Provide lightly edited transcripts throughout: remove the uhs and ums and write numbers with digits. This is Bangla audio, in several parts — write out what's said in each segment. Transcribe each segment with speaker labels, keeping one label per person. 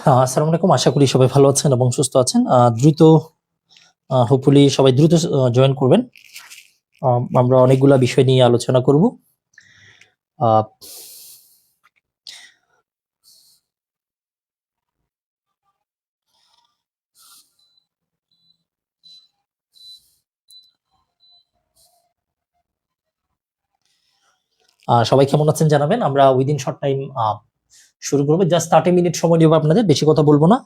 Speaker 1: আসসালামু আলাইকুম। আশা করি সবাই ভালো আছেন এবং সুস্থ আছেন। দ্রুত হোপফুলি সবাই দ্রুত জয়েন করবেন। আমরা অনেকগুলা বিষয় নিয়ে আলোচনা করব। আ সবাই কেমন আছেন জানাবেন। আমরা উইদিন শর্ট টাইম শুরু করব। জাস্ট 30 মিনিট সময় নেব আপনাদের, বেশি কথা বলব না।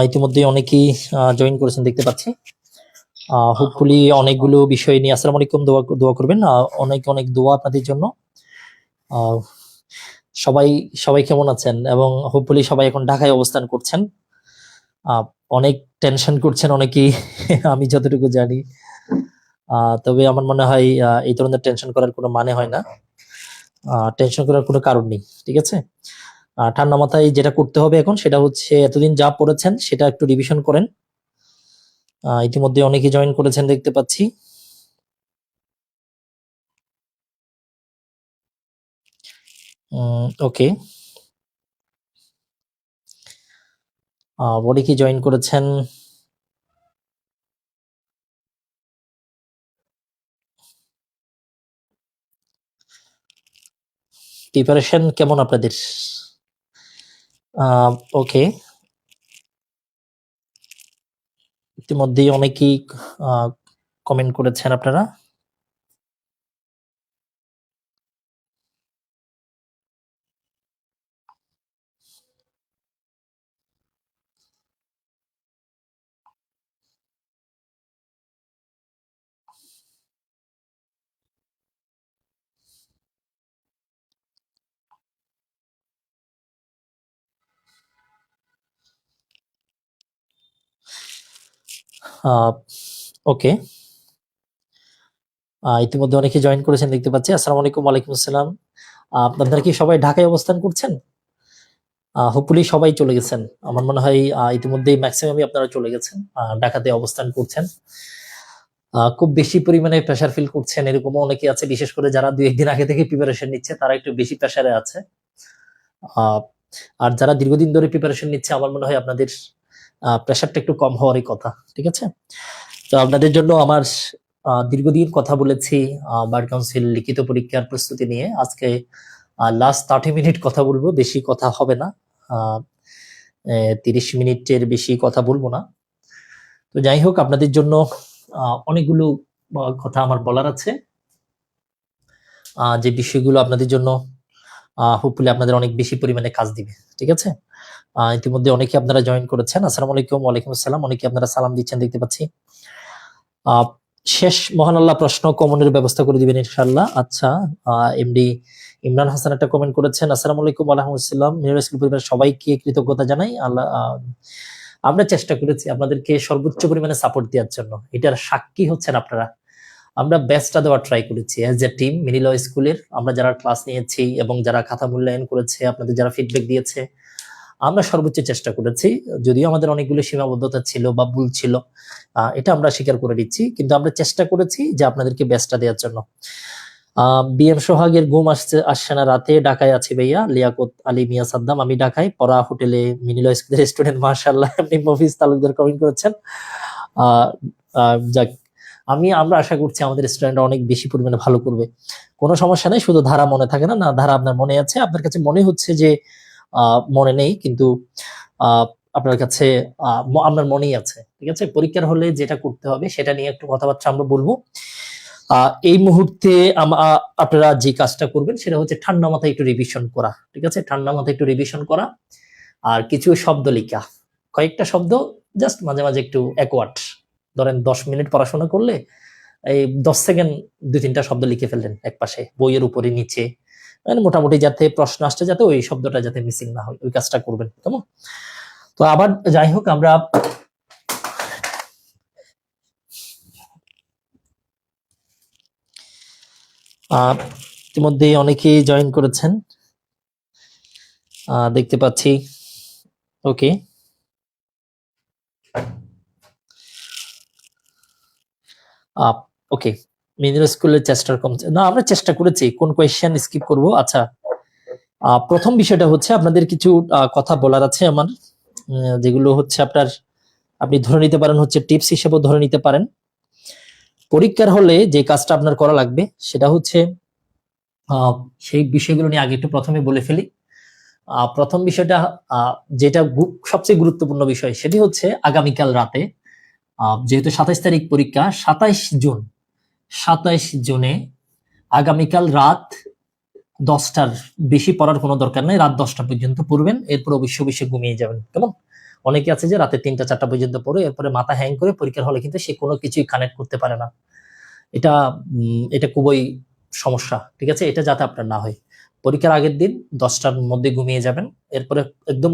Speaker 1: ইতিমধ্যে অনেকেই জয়েন করেছেন দেখতে পাচ্ছি। হোপফুলি অনেকগুলো বিষয় নিয়ে আসসালামু আলাইকুম, দোয়া করবেন। অনেক অনেক দোয়া আপনাদের জন্য। আ সবাই সবাই কেমন আছেন এবং হোপফুলি সবাই এখন ঢাকায় অবস্থান করছেন। অনেক টেনশন করছেন অনেকেই আমি যতটুকু জানি। তবে আমার মনে হয় এই ধরনের টেনশন করার কোনো মানে হয় না। টেনশন করার কোনো কারণ নেই। ঠিক আছে? ঠান্ডা মাথায় যেটা করতে হবে এখন সেটা হচ্ছে এতদিন যা পড়েছেন সেটা একটু রিভিশন করেন। ইতিমধ্যে অনেকেই জয়েন করেছেন দেখতে পাচ্ছি। ওকে। অনেকেই জয়েন করেছেন। প্রিপারেশন কেমন আপনাদের? ওকে। ইতিমধ্যেই অনেকেই কমেন্ট করেছেন আপনারা। ওকে। ইতিমধ্যে অনেকেই জয়েন করেছেন দেখতে পাচ্ছি। আসসালামু আলাইকুম। ওয়ালাইকুম আসসালাম। আপনারা কি সবাই ঢাকায় অবস্থান করছেন? হোপফুলি সবাই চলে গেছেন। আমার মনে হয় ইতিমধ্যেই ম্যাক্সিমামই আপনারা চলে গেছেন। ঢাকাতে অবস্থান করছেন। খুব বেশি পরিমাণে প্রেশার ফিল করছেন এরকমও অনেকে আছে, বিশেষ করে যারা ২-১ দিন আগে থেকে প্রিপারেশন নিচ্ছে তারা একটু বেশি প্রেশারে আছে। আ আর যারা দীর্ঘদিন ধরে প্রিপারেশন নিচ্ছে আমার মনে হয় আপনাদের প্রেশারটা একটু কম হওয়ারই কথা। ঠিক আছে? তো আপনাদের জন্য আমার দীর্ঘদিন কথা বলেছি বার কাউন্সিল লিখিত পরীক্ষার প্রস্তুতি নিয়ে। আজকে লাস্ট 30 মিনিট কথা বলবো, বেশি কথা হবে না। আ এ ৩০ মিনিটের বেশি কথা বলবো না। তো যাই হোক, আপনাদের জন্য অনেকগুলো কথা আমার বলার আছে। যে বিষয়গুলো আপনাদের জন্য হোপফুলি আপনাদের অনেক বেশি পরিমাণে কাজ দিবে। ঠিক আছে? ইতিমধ্যে অনেকে আপনারা জয়েন করেছেন। আসসালামু আলাইকুম। ওয়ালাইকুম আসসালাম। অনেকে আপনারা সালাম দিচ্ছেন দেখতে পাচ্ছি। আ শেষ মহান আল্লাহ প্রশ্ন কমনের ব্যবস্থা করে দিবেন ইনশাআল্লাহ। আচ্ছা, এমডি ইমরান হাসান একটা কমেন্ট করেছেন। আসসালামু আলাইকুম ওয়া রাহমাতুল্লাহি ওয়া বারাকাতুহু। মিরাজ স্কুল পরিবারের সবাইকে কৃতজ্ঞতা জানাই। আল্লাহ আমরা চেষ্টা করেছি আপনাদেরকে সর্বোচ্চ পরিমাণে সাপোর্ট দেওয়ার জন্য। এটার সাক্ষী হচ্ছেন আপনারা। আমরা বেস্টটা দেওয়ার ট্রাই করেছি অ্যাজ এ টিম মিনি ল স্কুলের। আমরা যারা ক্লাস নিয়েছি এবং যারা খাতা মূল্যায়ন করেছে, আপনাদের যারা ফিডব্যাক দিয়েছে, আমরা সর্বোচ্চ চেষ্টা করেছি। যদিও আমাদের অনেকগুলো সীমাবদ্ধতা ছিল বা ভুল ছিল, এটা আমরা স্বীকার করে নিচ্ছি। কিন্তু আমরা চেষ্টা করেছি যে আপনাদেরকে বেস্টটা দেওয়ার জন্য। বিএম সোহাগের ঘুম আসছে না রাতে, ঢাকায় আছি ভাইয়া। লিয়াকত আলী মিয়া সাদ্দাম, আমি ঢাকায় পড়া হোটেলে মিনি ল স্কুলের স্টুডেন্ট। মাশাআল্লাহ। আপনি মফিজ তালুকদার কমেন্ট করেছেন। যাক, আমরা আশা করছি আমাদের স্টুডেন্টরা অনেক বেশি পরিমাণে ভালো করবে। কোনো সমস্যা নাই, শুধু ধারা মনে থাকে না। ধারা আপনার মনে আছে, আপনার কাছে মনে হচ্ছে যে মনে নেই, কিন্তু আপনার কাছে আপনার মনেই আছে। ঠিক আছে? পরীক্ষার হলে যেটা করতে হবে সেটা নিয়ে একটু কথাবার্তা আমরা বলবো। এই মুহূর্তে আপনারা যে কাজটা করবেন সেটা হচ্ছে ঠান্ডা মাথায় একটু রিভিশন করা। ঠিক আছে? ঠান্ডা মাথায় একটু রিভিশন করা আর কিছু শব্দ লিখা। কয়েকটা শব্দ জাস্ট মাঝে মাঝে একটু অ্যাকওয়ার্ড, ধরেন ১০ মিনিট পড়াশোনা করলে এই ১০ সেকেন্ড ২-৩ টা শব্দ লিখে ফেললেন একপাশে, বইয়ের উপরে নিচে। মানে মোটামুটি যাতে প্রশ্ন আসছে যাতে ওই শব্দটা যাতে মিসিং না হয়, ওই কাজটা করবেন। কেমন? তো আবার যাই হোক, আমরা ইতিমধ্যে অনেকেই জয়েন করেছেন দেখতে পাচ্ছি। ওকে। ওকে, মিডল স্কুলের চেষ্টা কমছে না, আমরা চেষ্টা করেছি। কোন কোয়েশ্চেন স্কিপ করব? আচ্ছা, প্রথম বিষয়টা হচ্ছে আপনাদের কিছু কথা বলার আছে আমার, যেগুলো হচ্ছে আপনার আপনি ধরে নিতে পারেন, হচ্ছে টিপস হিসেবেও ধরে নিতে পারেন। পরীক্ষার হলে যে কাজটা আপনার করা লাগবে সেটা হচ্ছে সেই বিষয়গুলো নিয়ে আগে একটু প্রথমে বলে ফেলি। প্রথম বিষয়টা, যেটা সবচেয়ে গুরুত্বপূর্ণ বিষয়, সেটি হচ্ছে আগামীকাল রাতে, যেহেতু 27 তারিখ পরীক্ষা, 27 জুনে আগামীকাল রাত 10টার বেশি পড়ার কোনো দরকার নেই, রাত 10টা পর্যন্ত পড়বেন, এরপর অবশ্যই ঘুমিয়ে যাবেন। কেমন? অনেকে আছে যে রাতে 3টা 4টা পর্যন্ত পড়ে এরপরে মাথা হ্যাং করে পরীক্ষার হলে কিন্তু সে কোনো কিছুই কানেক্ট করতে পারে না। এটা খুবই সমস্যা, ঠিক আছে? এটা যাতে আপনার না হয়, পরীক্ষার আগের দিন 10টার মধ্যে ঘুমিয়ে যাবেন, এরপরে একদম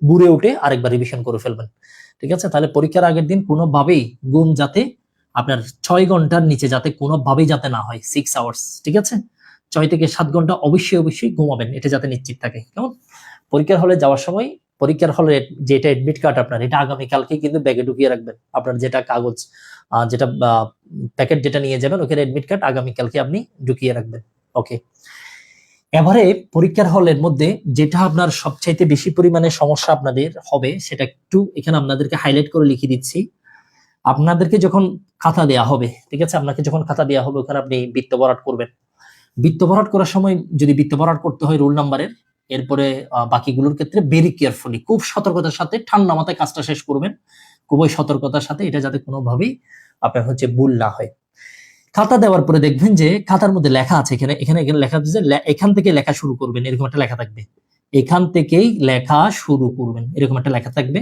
Speaker 1: বুড়ে উঠে আরেকবার রিভিশন করে ফেলবেন, ঠিক আছে? তাহলে পরীক্ষার আগের দিন কোনোভাবেই ঘুম যাতে আপনার 6 ঘন্টার নিচে যাতে কোনোভাবেই যাতে না হয়, 6 আওয়ার্স, ঠিক আছে? 6 থেকে 7 ঘন্টা অবশ্যই ঘুমাবেন, এটা যাতে নিশ্চিত থাকে। কেমন? পরীক্ষার হলে যাওয়ার সময় পরীক্ষার হলে যেটা এডমিট কার্ড আপনার, এটা আগামীকালকে কিন্তু ব্যাগে ঢুকিয়ে রাখবেন। আপনার যেটা কাগজ, যেটা প্যাকেট যেটা নিয়ে যাবেন, ওখানে এডমিট কার্ড আগামীকালকে আপনি ঢুকিয়ে রাখবেন। ওকে, এবারে পরীক্ষার হলের মধ্যে যেটা আপনার সবচাইতে বেশি পরিমাণে সমস্যা আপনাদের হবে, সেটা একটু এখানে আপনাদেরকে হাইলাইট করে লিখে দিচ্ছি। আপনাদেরকে যখন খাতা দেয়া হবে, ঠিক আছে, আপনাকে যখন খাতা দেয়া হবে, ওখানে আপনি বৃত্ত ভরাট করবেন। বৃত্ত ভরাট করার সময় যদি বৃত্ত ভরাট করতে হয় রোল নাম্বারের, এরপরে বাকিগুলোর ক্ষেত্রে ভেরি কেয়ারফুলি, খুব সতর্কতার সাথে, ঠান্ডা মাথায় কাজটা শেষ করবেন, খুবই সতর্কতার সাথে, এটা যাতে কোনোভাবেই আপনার হচ্ছে ভুল না হয়। খাতা দেওয়ার পরে দেখবেন যে খাতার মধ্যে লেখা আছে, এখানে এখানে এখানে লেখা আছে যে এখান থেকে লেখা শুরু করবেন, এরকম একটা লেখা থাকবে। এখান থেকেই লেখা শুরু করবেন, এরকম একটা লেখা থাকবে,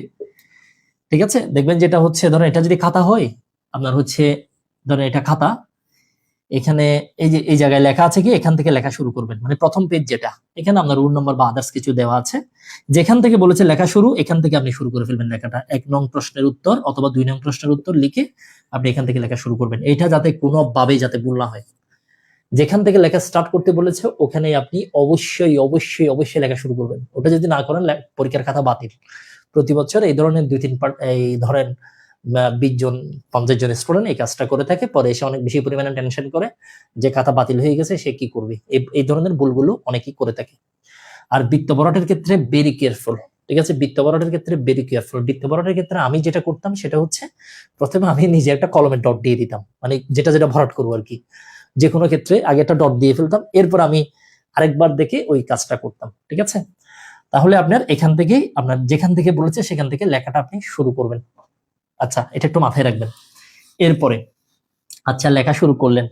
Speaker 1: ঠিক আছে? দেখবেন যেটা হচ্ছে, ধরেন এটা যদি খাতা হয় আপনার, হচ্ছে ধরেন এটা খাতা, এখানে এই যে এই জায়গায় লেখা আছে কি, এখান থেকে লেখা শুরু করবেন, মানে প্রথম পেজ যেটা, এখানে আপনার রুল নাম্বার বা আদার্স কিছু দেওয়া আছে, যেখান থেকে বলেছে লেখা শুরু, এখান থেকে আপনি শুরু করে ফেলবেন লেখাটা। 1 নং প্রশ্নের উত্তর অথবা 2 নং প্রশ্নের উত্তর লিখে আপনি এখান থেকে লেখা শুরু করবেন, এটা যাতে কোনোভাবেই যাতে ভুল না হয়। যেখান থেকে লেখা স্টার্ট করতে বলেছে ওখানে আপনি অবশ্যই লেখা শুরু করবেন। ওটা যদি না করেন পরীক্ষার খাতা বাতিল। প্রতি বছর এই ধরনের 2-3 পার্ট, এই ধরেন 20 জন 50 জন স্টুডেন্ট এই কাজটা করে থাকে, পরে এসে অনেক বেশি পরিমাণে টেনশন করে যে খাতা বাতিল হয়ে গেছে, সে কি করবে, এই ধরনের ভুলগুলো অনেকেই করে থাকে। আর বৃত্ত ভরাটের ক্ষেত্রে ভেরি কেয়ারফুল, ঠিক আছে? বৃত্ত ভরাটের ক্ষেত্রে ভেরি কেয়ারফুল। বৃত্ত ভরাটের ক্ষেত্রে আমি যেটা করতাম সেটা হচ্ছে, প্রথমে আমি নিজে একটা কলমের ডট দিয়ে দিতাম, মানে যেটা যেটা ভরাট করবো আর কি, যে কোনো ক্ষেত্রে আগে একটা ডট দিয়ে ফেলতাম, এরপর আমি আরেকবার দেখে ওই কাজটা করতাম, ঠিক আছে? তাহলে আপনার এখান থেকে, আপনার যেখান থেকে বলেছে সেখান থেকে লেখাটা আপনি শুরু করবেন। আচ্ছা, এটা একটু মাথায় রাখবেন। এরপরে আচ্ছা, লেখা শুরু করলেন,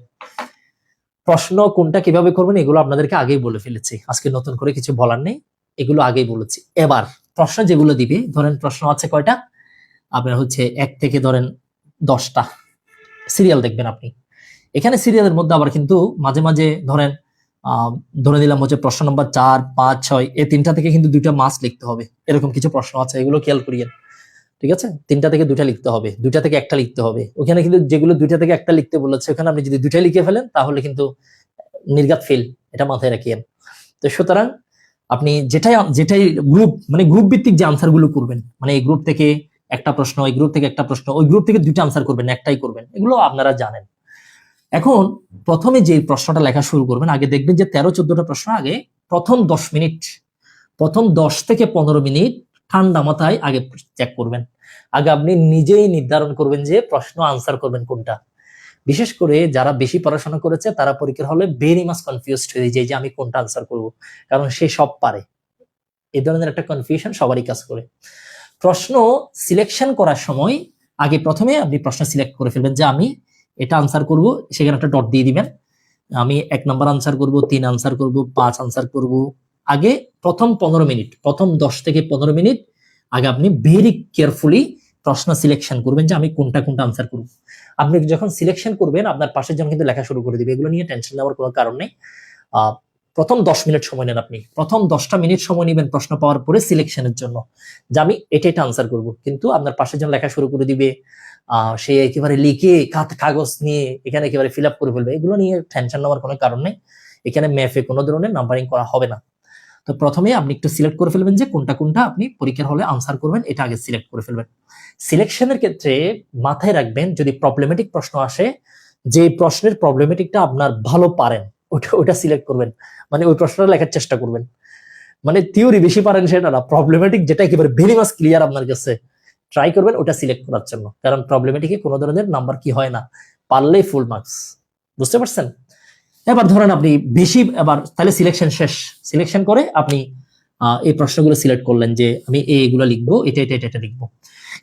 Speaker 1: প্রশ্ন কোনটা কিভাবে করবেন এগুলো আপনাদেরকে আগেই বলে ফেলেছি, আজকে নতুন করে কিছু বলার নেই, এগুলো আগেই বলেছি। এবার প্রশ্ন যেগুলো দিবে, ধরেন প্রশ্ন আছে কয়টা আপনার, হচ্ছে 1 থেকে ধরেন 10টা সিরিয়াল দেখবেন আপনি। এখানে সিরিয়ালের মধ্যে আবার কিন্তু মাঝে মাঝে ধরেন ধরে নিলাম হচ্ছে প্রশ্ন নম্বর 4, 5, 6 এই 3টা থেকে কিন্তু 2টা মাস লিখতে হবে, এরকম কিছু প্রশ্ন আছে, এগুলো খেয়াল করিয়েন, ঠিক আছে? 3টা থেকে 2টা লিখতে হবে, 2টা থেকে 1টা লিখতে হবে। ওখানে কিন্তু যেগুলো 2টা থেকে 1টা লিখতে বলেছে, ওখানে আপনি যদি 2টা লিখে ফেলেন তাহলে কিন্তু নির্ঘাত ফেল, এটা মাথায় রাখিয়েন। তো সুতরাং আপনি যেটাই গ্রুপ, মানে গ্রুপ ভিত্তিক যে আনসার গুলো করবেন, মানে এই গ্রুপ থেকে একটা প্রশ্ন, ওই গ্রুপ থেকে একটা প্রশ্ন, ওই গ্রুপ থেকে 2টা আনসার করবেন, একটাই করবেন, এগুলো আপনারা জানেন। এখন প্রথমে যে প্রশ্নটা লেখা শুরু করবেন, আগে দেখবেন যে 13-14টা প্রশ্ন আগে প্রথম 10 মিনিট, প্রথম 10 থেকে 15 মিনিট ঠান্ডা মাথায় আগে চেক করবেন। আগে আপনি নিজেই নির্ধারণ করবেন যে প্রশ্ন আনসার করবেন কোনটা। বিশেষ করে যারা বেশি পড়াশোনা করেছে তারা পরীক্ষার হলে ভেরি মাচ কনফিউজড হয়ে যায় যে আমি কোনটা আনসার করব, কারণ সে সব পারে। এই ধরনের একটা কনফিউশন সবারই কাজ করে। প্রশ্ন সিলেকশন করার সময় আগে প্রথমে আপনি প্রশ্ন সিলেক্ট করে ফেলবেন যে আমি এটা আনসার করব, সেখানে একটা ডট দিয়ে দিবেন। আমি 1 নাম্বার আনসার করব, 3 আনসার করব, 5 আনসার করব। আগে প্রথম 15 মিনিট, প্রথম 10 থেকে 15 মিনিট আগে আপনি ভেরি কেয়ারফুলি প্রশ্ন সিলেকশন করবেন যে আমি কোনটা কোনটা আনসার করব। আপনি যখন সিলেকশন করবেন আপনার পাশের জন কিন্তু লেখা শুরু করে দিবে, এগুলো নিয়ে টেনশন নেওয়ার কোনো কারণ নেই। প্রথম 10 মিনিট সময় নেন আপনি, প্রথম 10টা মিনিট সময় নেবেন প্রশ্ন পাওয়ার পরে সিলেকশনের জন্য, যে আমি এটা আনসার করব। কিন্তু আপনার পাশের জন লেখা শুরু করে দিবে, সে একেবারে লিখে কাগজ নিয়ে এখানে একেবারে ফিল আপ করে ফেলবে, এগুলো নিয়ে টেনশন নেওয়ার কোনো কারণ নেই। এখানে ম্যাথে কোনো ধরনের নাম্বারিং করা হবে না। তো প্রথমে আপনি একটু সিলেক্ট করে ফেলবেন যে কোনটা কোনটা আপনি পরীক্ষার হলে আনসার করবেন, এটা আগে সিলেক্ট করে ফেলবেন। সিলেকশনের ক্ষেত্রে মাথায় রাখবেন যদি প্রবলেমেটিক প্রশ্ন আসে যে প্রশ্নের প্রবলেমেটিকটা আপনার ভালো পারেন ওটা সিলেক্ট করবেন, মানে ওই প্রশ্নটা লেখার চেষ্টা করবেন। মানে থিওরি বেশি পারেন সেটা না, প্রবলেমেটিক যেটা একেবারে ভেরি মাস ক্লিয়ার আপনার কাছে ট্রাই করবেন ওটা সিলেক্ট করার জন্য, কারণ প্রবলেমেটিকে কোনো ধরনের নাম্বার কি হয় না, পারলেই ফুল মার্কস। বুঝতে পারছেন? এবার ধরেন আপনি বেশি, এবার তাহলে সিলেকশন শেষ, সিলেকশন করে আপনি এই প্রশ্নগুলো সিলেক্ট করলেন যে আমি এগুলো লিখবো, এটা এটা এটা এটা লিখবো।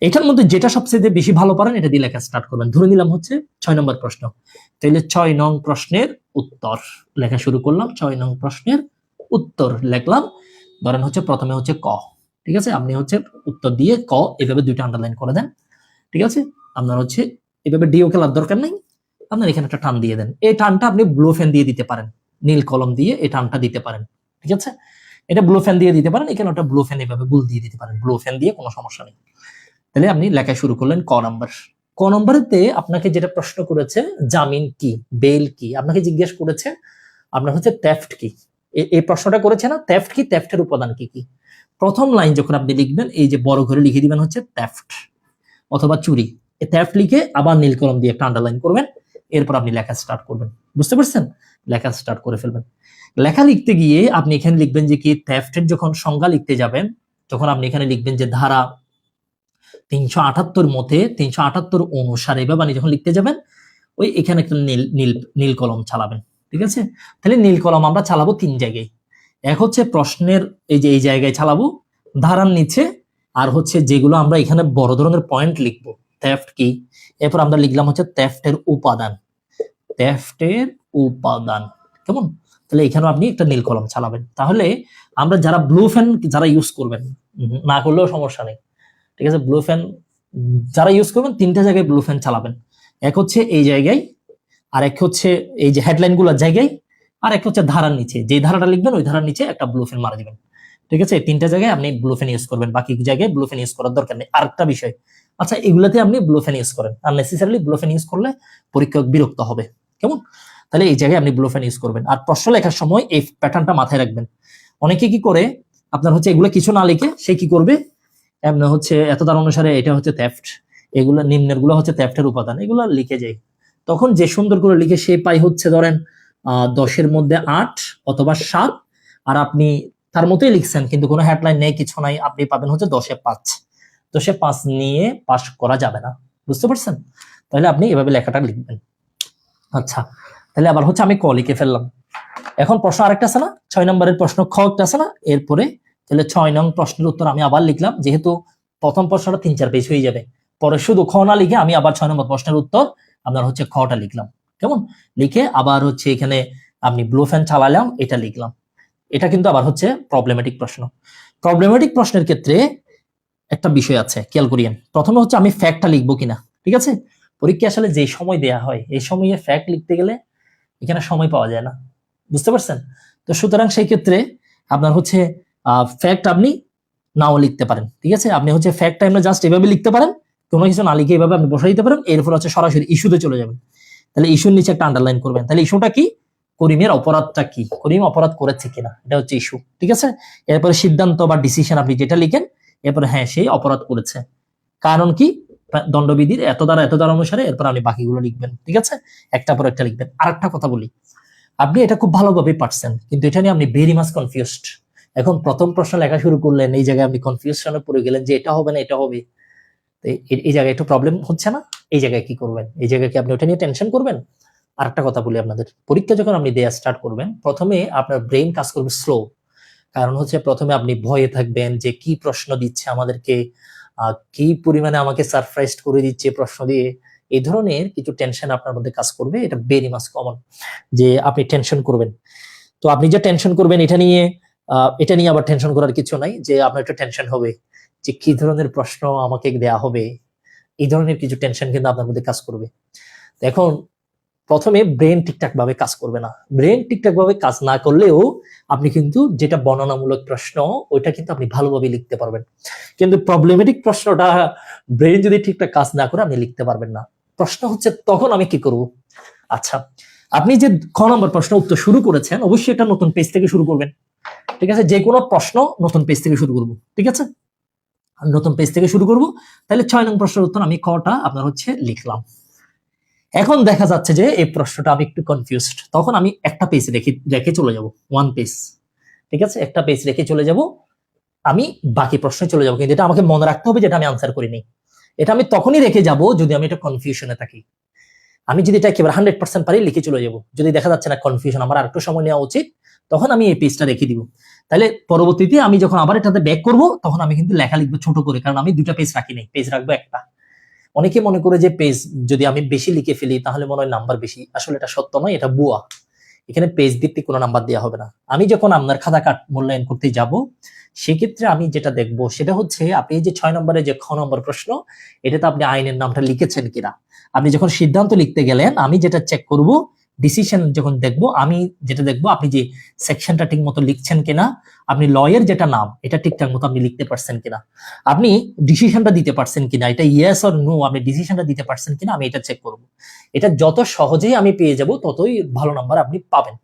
Speaker 1: এটার মধ্যে যেটা সবচেয়ে বেশি ভালো পারেন এটা দিয়ে লেখা স্টার্ট করবেন। ধরে নিলাম হচ্ছে 6 নম্বর প্রশ্ন, তাহলে 6 নং প্রশ্নের উত্তর লেখা শুরু করলাম। 6 নং প্রশ্নের উত্তর লিখলাম। ধরেন হচ্ছে প্রথমে হচ্ছে ক, ঠিক আছে, আপনি হচ্ছে উত্তর দিয়ে ক এভাবে দুইটা আন্ডারলাইন করে দেন, ঠিক আছে। আপনার হচ্ছে এভাবে ডিও খেলার দরকার নেই, আপনার এখানে একটা টান দিয়ে দেন। এই টানটা আপনি ব্লু ফ্যান দিয়ে দিতে পারেন, নীল কলম দিয়ে এই টানটা দিতে পারেন, ঠিক আছে। এটা ব্লু ফ্যান দিয়ে দিতে পারেন, এখানে ওটা ব্লু ফ্যান এভাবে গুল দিয়ে দিতে পারেন, ব্লু ফ্যান দিয়ে কোনো সমস্যা নেই। তাহলে আপনি লেখা শুরু করলেন ক নাম্বার। ক নম্বরেতে আপনাকে যেটা প্রশ্ন করেছে, জামিন কি, বেল কি, আপনাকে জিজ্ঞেস করেছে আপনার হচ্ছে থেফট কি। এই প্রশ্নটা করেছে না, থেফট কি, থেফটের উপাদান কি কি। প্রথম লাইন যখন আপনি লিখবেন এই যে বড় করে লিখে দিবেন হচ্ছে থেফট অথবা চুরি। এই থেফট লিখে আবার নীল কলম দিয়ে একটা আন্ডারলাইন করবেন, এরপর আপনি লেখা স্টার্ট করবেন। বুঝতে পারছেন? লেখা স্টার্ট করে ফেলবেন। লেখা লিখতে গিয়ে আপনি এখানে লিখবেন যে কি, থেফটের যখন সংজ্ঞা লিখতে যাবেন তখন আপনি এখানে লিখবেন যে ধারা 378 মতে 378 অনুসারে, এভাবে আপনি যখন লিখতে যাবেন ওই এখানে একটা নীল নীল নীল কলম চালাবেন, ঠিক আছে। তাহলে নীল কলম আমরা চালাবো 3 জায়গায়। এক হচ্ছে প্রশ্নের এই যে এই জায়গায় চালাবো ধারার নিচে, আর হচ্ছে যেগুলো আমরা এখানে বড় ধরনের পয়েন্ট লিখবো, থেফট কি, এরপর আমরা লিখলাম হচ্ছে থেফটের উপাদান, থেফটের উপাদান, কেমন। তাহলে এখানেও আপনি একটা নীল কলম চালাবেন। তাহলে আমরা যারা ব্লু ফ্যান যারা ইউজ করবেন, না করলেও সমস্যা নেই, ঠিক আছে। ব্লু ফ্যান যারা ইউজ করবেন 3টা জায়গায় ব্লু ফ্যান চালাবেন। এক হচ্ছে এই জায়গায়, আর এক হচ্ছে এই যে হেডলাইন গুলোর জায়গায়, আর এক হচ্ছে ধারার নিচে, যে ধারাটা লিখবেন ওই ধারার নিচে একটা ব্লু ফ্যান মারা দিবেন, ঠিক আছে। 3টা জায়গায় আপনি ব্লু ফ্যান ইউজ করবেন, বাকি জায়গায় ব্লু ফ্যান ইউজ করার দরকার নেই। আরেকটা বিষয়, আচ্ছা এগুলাতে আপনি ব্লু ফ্যান ইউজ করেন, আর নেসেসারিলি ব্লু ফ্যান ইউজ করলে পরীক্ষক বিরক্ত হবে, কেমন। তাহলে এই জায়গায় আপনি ব্লু ফ্যান ইউজ করবেন। আর প্রশ্ন লেখার সময় এই প্যাটার্নটা মাথায় রাখবেন। অনেকে কি করে, আপনার হচ্ছে এগুলো কিছু না লিখে সে কি করবে, এমনি হচ্ছে এত দ্বারা অনুসারে এটা হচ্ছে থেফট, এগুলো নিম্নের গুলো হচ্ছে থেফটের উপাদান, এগুলো লিখে যায়। তখন যে সুন্দর করে লিখে সে পাই হচ্ছে ধরেন 10-এর মধ্যে 8 অথবা 7, আর আপনি তার মতোই লিখছেন কিন্তু কোনো হেডলাইন নেই, কিছু নাই, আপনি পাবেন হচ্ছে 10-এ 5। 10-এ 5 নিয়ে পাস করা যাবে না। বুঝতে পারছেন? তাহলে আপনি এভাবে লেখাটা লিখবেন। আচ্ছা, তাহলে আবার হচ্ছে আমি ক লিখে ফেললাম। এখন প্রশ্ন আরেকটা আছে না, 6 নম্বরের প্রশ্ন খ একটা আছে না, এরপরে তাহলে 6 নং প্রশ্নের উত্তর আমি আবার লিখলাম, যেহেতু প্রথম প্রশ্নটা 3-4 পেজ হয়ে যাবে, পরে শুধু খ না লিখে আমি আবার 6 নম্বর প্রশ্নের উত্তর আপনার হচ্ছে খটা লিখলাম, কেমন। লিখে আবার হচ্ছে এখানে আপনি ব্লু ফ্যান চালালাম, এটা লিখলাম। এটা কিন্তু আবার হচ্ছে প্রবলেমেটিক প্রশ্ন। প্রবলেমেটিক প্রশ্নের ক্ষেত্রে একটা বিষয় আছে, খেয়াল করিয়েন। প্রথমে হচ্ছে আমি ফ্যাক্টটা লিখবো কিনা, ঠিক আছে। পরীক্ষা আসলে যে সময় দেয়া হয় এই সময়ে ফ্যাক্ট লিখতে গেলে এখানে সময় পাওয়া যায় না। বুঝতে পারছেন? তো সুতরাং সেই ক্ষেত্রে আপনার হচ্ছে ফ্যাক্ট আপনি নাও লিখতে পারেন, ঠিক আছে। আপনি হচ্ছে ফ্যাক্ট টাইমে জাস্ট এভাবে লিখতে পারেন, কোনো কিছু না লিখে এভাবে আপনি বসাই দিতে পারেন, এরপর হচ্ছে সরাসরি ইস্যুতে চলে যাবেন। তাহলে ইস্যুর নিচে একটা আন্ডারলাইন করবেন, তাহলে ইস্যুটা কি, করিমের অপরাধটা কি, করিম অপরাধ করেছে কিনা, এটা হচ্ছে ইস্যু, ঠিক আছে। এরপরে সিদ্ধান্ত বা ডিসিশন আপনি যেটা লিখেন, এরপরে হ্যাঁ সেই অপরাধ করেছে, কারণ কি, দণ্ডবিধির এত দ্বারা অনুসারে, এরপর আপনি বাকিগুলো লিখবেন, ঠিক আছে। একটা পর একটা লিখবেন। আরেকটা কথা বলি, আপনি এটা খুব ভালোভাবে পারছেন কিন্তু এটা নিয়ে আপনি ভেরি মাচ কনফিউজড। এখন প্রথম প্রশ্ন লেখা শুরু করলেন, এই জায়গায় আপনি কনফিউশনে পড়ে গেলেন যে এটা হবে না এটা হবে, এই জায়গায় একটু প্রবলেম হচ্ছে না, এই জায়গায় কি করবেন, এই জায়গায় কি আপনি ওটা নিয়ে টেনশন করবেন। আর একটা কথা বলি আপনাদের, পরীক্ষা যখন আপনি দেয়া স্টার্ট করবেন প্রথমে আপনার ব্রেন কাজ করবে স্লো, কারণ হচ্ছে প্রথমে আপনি ভয়ে থাকবেন যে কি প্রশ্ন দিচ্ছে আমাদেরকে, কি পরিমাণে আমাকে সারপ্রাইজ করে দিচ্ছে প্রশ্ন দিয়ে, এই ধরনের কিছু টেনশন আপনার মধ্যে কাজ করবে। এটা ভেরি মাচ কমন যে আপনি টেনশন করবেন। তো আপনি যে টেনশন করবেন এটা নিয়ে আবার টেনশন করার কিছু নাই, যে আপনার একটা টেনশন হবে যে কি ধরনের প্রশ্ন আমাকে দেয়া হবে, এই ধরনের কিছু টেনশন কিন্তু আপনার মধ্যে কাজ করবে। এখন প্রথমে ব্রেন ঠিকঠাক ভাবে কাজ করবে না, ব্রেন ঠিকঠাক ভাবে কাজ না করলেও আপনি কিন্তু যেটা বর্ণনামূলক প্রশ্ন ওইটা কিন্তু আপনি ভালোভাবে লিখতে পারবেন, কিন্তু প্রবলেমেটিক প্রশ্নটা ব্রেন যদি ঠিকঠাক কাজ না করে আপনি লিখতে পারবেন না। প্রশ্ন হচ্ছে তখন আমি কি করব। আচ্ছা, আপনি যে খ নম্বর প্রশ্ন উত্তর শুরু করেছেন অবশ্যই এটা নতুন পেজ থেকে শুরু করবেন, ঠিক আছে। যে কোনো প্রশ্ন নতুন পেজ থেকে শুরু করব, ঠিক আছে, নতুন পেজ থেকে শুরু করব। তাহলে 6 নং প্রশ্নের উত্তর আমি খটা আপনার হচ্ছে লিখলাম। এখন দেখা যাচ্ছে যে এই প্রশ্নটা আমি একটু কনফিউজড, তখন আমি একটা পেজ রেখে চলে যাব, ওয়ান পেজ, ঠিক আছে, একটা পেজ রেখে চলে যাব, আমি বাকি প্রশ্নে চলে যাব, কিন্তু এটা আমাকে মনে রাখতে হবে যেটা আমি আনসার করিনি। এটা আমি তখনই রেখে যাব যদি আমি এটা কনফিউশনে থাকি। আমি যদি এটা একেবারে 100% পারি লিখে চলে যাব, যদি দেখা যাচ্ছে না কনফিউশন, আমার আর একটু সময় নেওয়া উচিত, তখন আমি এই পেজটা রেখে দিব। তাহলে পরবর্তীতে আমি যখন আবার এটাতে ব্যাক করব তখন আমি কিন্তু লেখা লিখবো ছোট করে, কারণ আমি দুটা পেজ রাখি নাই, পেজ রাখবো একটা। অনেকে মনে করে যে পেজ যদি আমি বেশি লিখে ফেলি তাহলে মনে হয় নাম্বার বেশি, আসলে এটা সত্য নয়, এটা ভুয়া। এখানে পেজ ভিত্তিক কোনো নাম্বার দেওয়া হবে না। আমি যখন আপনার খাতা কাট মূল্যায়ন করতে যাব, সেক্ষেত্রে আমি যেটা দেখব সেটা হচ্ছে আপনি এই যে 6 নম্বরে যে খ নম্বর প্রশ্ন, এটাতে আপনি আইনের নামটা লিখেছেন কিনা। আপনি যখন সিদ্ধান্ত লিখতে গেলেন, আমি যেটা চেক করব, ডিসিশন যখন দেখব, আমি যেটা দেখব আপনি যে সেকশনটা ঠিক মতো লিখছেন কিনা, আপনি লয়ের যেটা নাম এটা ঠিকঠাক মতো আপনি লিখতে পারছেন কিনা, আপনি ডিসিশনটা দিতে পারছেন কিনা, এটা ইয়েস অর নো আপনি ডিসিশনটা দিতে পারছেন কিনা, আমি এটা চেক করব। এটা যত সহজেই আমি পেয়ে যাব ততই ভালো নাম্বার আপনি পাবেন।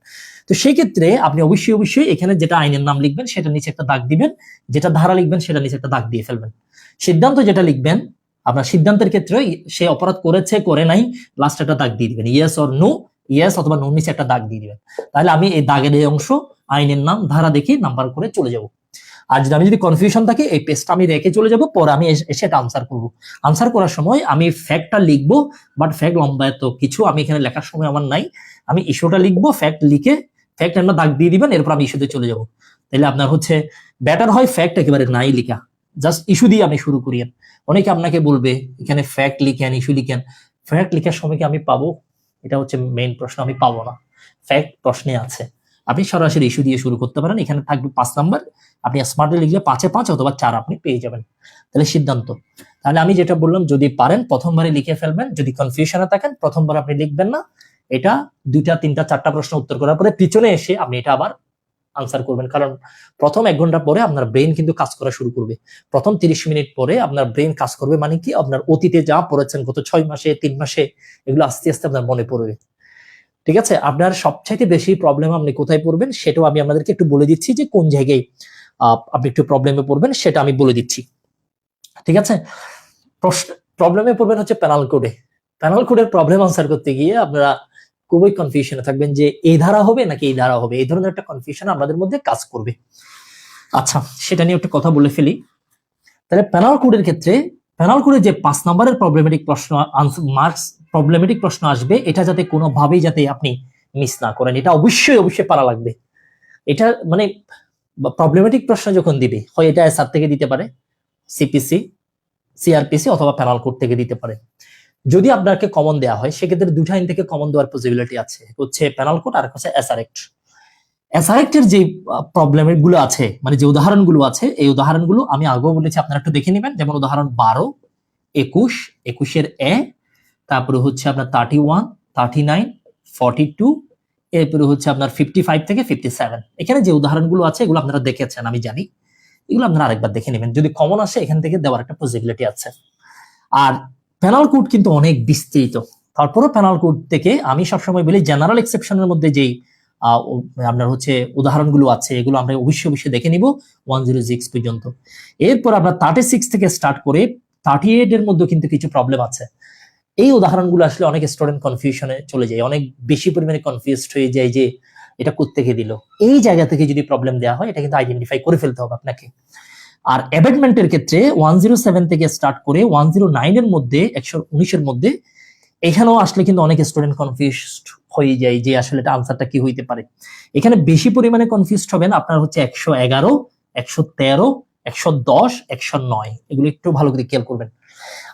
Speaker 1: তো সেই ক্ষেত্রে আপনি অবশ্যই অবশ্যই এখানে যেটা আইনের নাম লিখবেন সেটা নিচে একটা দাগ দিবেন, যেটা ধারা লিখবেন সেটা নিচে একটা দাগ দিয়ে ফেলবেন। সিদ্ধান্ত যেটা লিখবেন, আপনার সিদ্ধান্তের ক্ষেত্রে সে অপরাধ করেছে করে নাই, লাস্ট একটা দাগ দিয়ে দিবেন, ইয়েস অর নো, ইয়েস অথবা নো নিচে একটা দাগ দিয়ে দিবেন। তাহলে আমি এই দাগের এই অংশ আইনের নাম ধারা দেখে নাম্বার করে চলে যাব। আর যদি আমি যদি কনফিউশন থাকে, এই পেজটা আমি রেখে চলে যাব, পরে আমি এসে এটা আনসার করব। আনসার করার সময় আমি ফ্যাক্টটা লিখবো, বাট ফ্যাক্ট লম্বা এত কিছু আমি এখানে লেখার সময় আমার নাই, আমি ইস্যুটা লিখবো, ফ্যাক্ট লিখে ফ্যাক্ট আমরা দাগ দিয়ে দিবেন, এরপর আমি ইস্যুতে চলে যাব। তাহলে আপনার হচ্ছে বেটার হয় ফ্যাক্ট একেবারে নাই লিখা, জাস্ট ইস্যু দিয়ে আপনি শুরু করিয়েন। অনেকে আপনাকে বলবে এখানে ফ্যাক্ট লিখেন, ইস্যু লিখেন, ফ্যাক্ট লিখার সময় কি আমি পাবো? এটা হচ্ছে মেইন প্রশ্ন, আমি পাবো না। ফ্যাক্ট প্রশ্নে আছে, আপনি সরাসরি ইস্যু দিয়ে শুরু করতে পারেন, এখানে থাকবে 5 নাম্বার, আপনি স্মার্টলি লিখলে 5-এ 5 অথবা 4 আপনি পেয়ে যাবেন। তাহলে সিদ্ধান্ত, তাহলে আমি যেটা বললাম যদি পারেন প্রথমবারে লিখে ফেলবেন, যদি কনফিউশনে থাকেন প্রথমবার আপনি লিখবেন না, এটা 2টা 3টা 4টা প্রশ্ন উত্তর করার পরে পিছনে এসে আপনি এটা আবার আনসার করবেন, কারণ প্রথম 1 ঘন্টা পরে আপনার ব্রেন কিন্তু কাজ করা শুরু করবে। প্রথম 30 মিনিট পরে আপনার ব্রেন কাজ করবে, মানে কি আপনার অতীতে যা পড়েছেন গত 6 মাসে 3 মাসে, এগুলো আস্তে আস্তে আপনার মনে পড়বে। ঠিক আছে, আপনার সবচাইতে বেশি প্রবলেম আপনি কোথায় পড়বেন সেটাও আমি আপনাদেরকে একটু বলে দিচ্ছি, যে কোন জায়গায় আপনি একটু প্রবলেমে পড়বেন সেটা আমি বলে দিচ্ছি। ঠিক আছে, প্রবলেমে পড়বেন হচ্ছে প্যানাল কোডে। প্যানাল কোডের প্রবলেম আনসার করতে গিয়ে আপনারা খুবই কনফিউশনে থাকবেন যে এই ধারা হবে নাকি এই ধারা হবে, এই ধরনের একটা কনফিউশন আমাদের মধ্যে কাজ করবে। আচ্ছা, সেটা নিয়ে একটা কথা বলে ফেলি। তাহলে প্যানাল কোডের ক্ষেত্রে, প্যানাল কোডে যে 5 নম্বরের প্রবলেমেটিক প্রশ্ন মার্কস প্রবলেমেটিক প্রশ্ন আসবে, এটা যাতে কোনোভাবেই যাতে আপনি মিস না করেন, এটা অবশ্যই অবশ্যই পারা লাগবে। এটা মানে প্রবলেমেটিক প্রশ্ন যখন দিবে, হয় এটা এসআর থেকে দিতে পারে, সিপিসি, সিআরপিসি অথবা প্যানাল কোড থেকে দিতে পারে। যদি আপনাকে কমন দেওয়া হয় সেক্ষেত্রে দুটো আইন থেকে কমন দেওয়ার পসিবিলিটি আছে, হচ্ছে প্যানাল কোড আর হচ্ছে এসআর অ্যাক্ট। এসআর অ্যাক্টের যে প্রবলেম গুলো আছে, মানে যে উদাহরণগুলো আছে, এই উদাহরণগুলো আমি আগেও বলেছি, আপনারা একটু দেখে নেবেন। যেমন উদাহরণ 12, 21, 21-এর এ, তারপরে হচ্ছে আপনার 31, 39, 42, এরপরে হচ্ছে আপনার 55 থেকে 57। এখানে যে উদাহরণগুলো আছে এগুলো আপনারা দেখেছেন আমি জানি, এগুলো আপনারা আরেকবার দেখে নেবেন, যদি কমন আসে এখান থেকে দেওয়ার একটা পসিবিলিটি আছে। আর প্যানাল কোড কিন্তু অনেক বিস্তৃত, তারপরও প্যানাল কোড থেকে আমি সবসময় বলি জেনারেল এক্সেপশনের মধ্যে যেই আপনার হচ্ছে উদাহরণগুলো আছে এগুলো আমরা অবশ্যই অবশ্যই দেখে নিব 106 পর্যন্ত। এরপর আপনার 36 থেকে স্টার্ট করে 38 এর মধ্যে কিন্তু কিছু প্রবলেম আছে। এই উদাহরণগুলো আসলে অনেক স্টুডেন্ট কনফিউশনে চলে যায়, অনেক বেশি পরিমাণে কনফিউজড হয়ে যায় যে এটা কোত্থেকে দিল। এই জায়গা থেকে যদি প্রবলেম দেওয়া হয় এটা কিন্তু আইডেন্টিফাই করে ফেলতে হবে আপনাকে। আর অ্যাবেটমেন্টের ক্ষেত্রে 107 থেকে স্টার্ট করে 109 এর মধ্যে 119 এর মধ্যে, এখানেও আসলে কিন্তু অনেক স্টুডেন্ট কনফিউজড হয়ে যায় যে আসলে এটা আনসারটা কি হইতে পারে। এখানে বেশি পরিমাণে কনফিউজড হবেন আপনার হচ্ছে 111, 113, 110, 109, এগুলো একটু ভালো করে খেয়াল করবেন।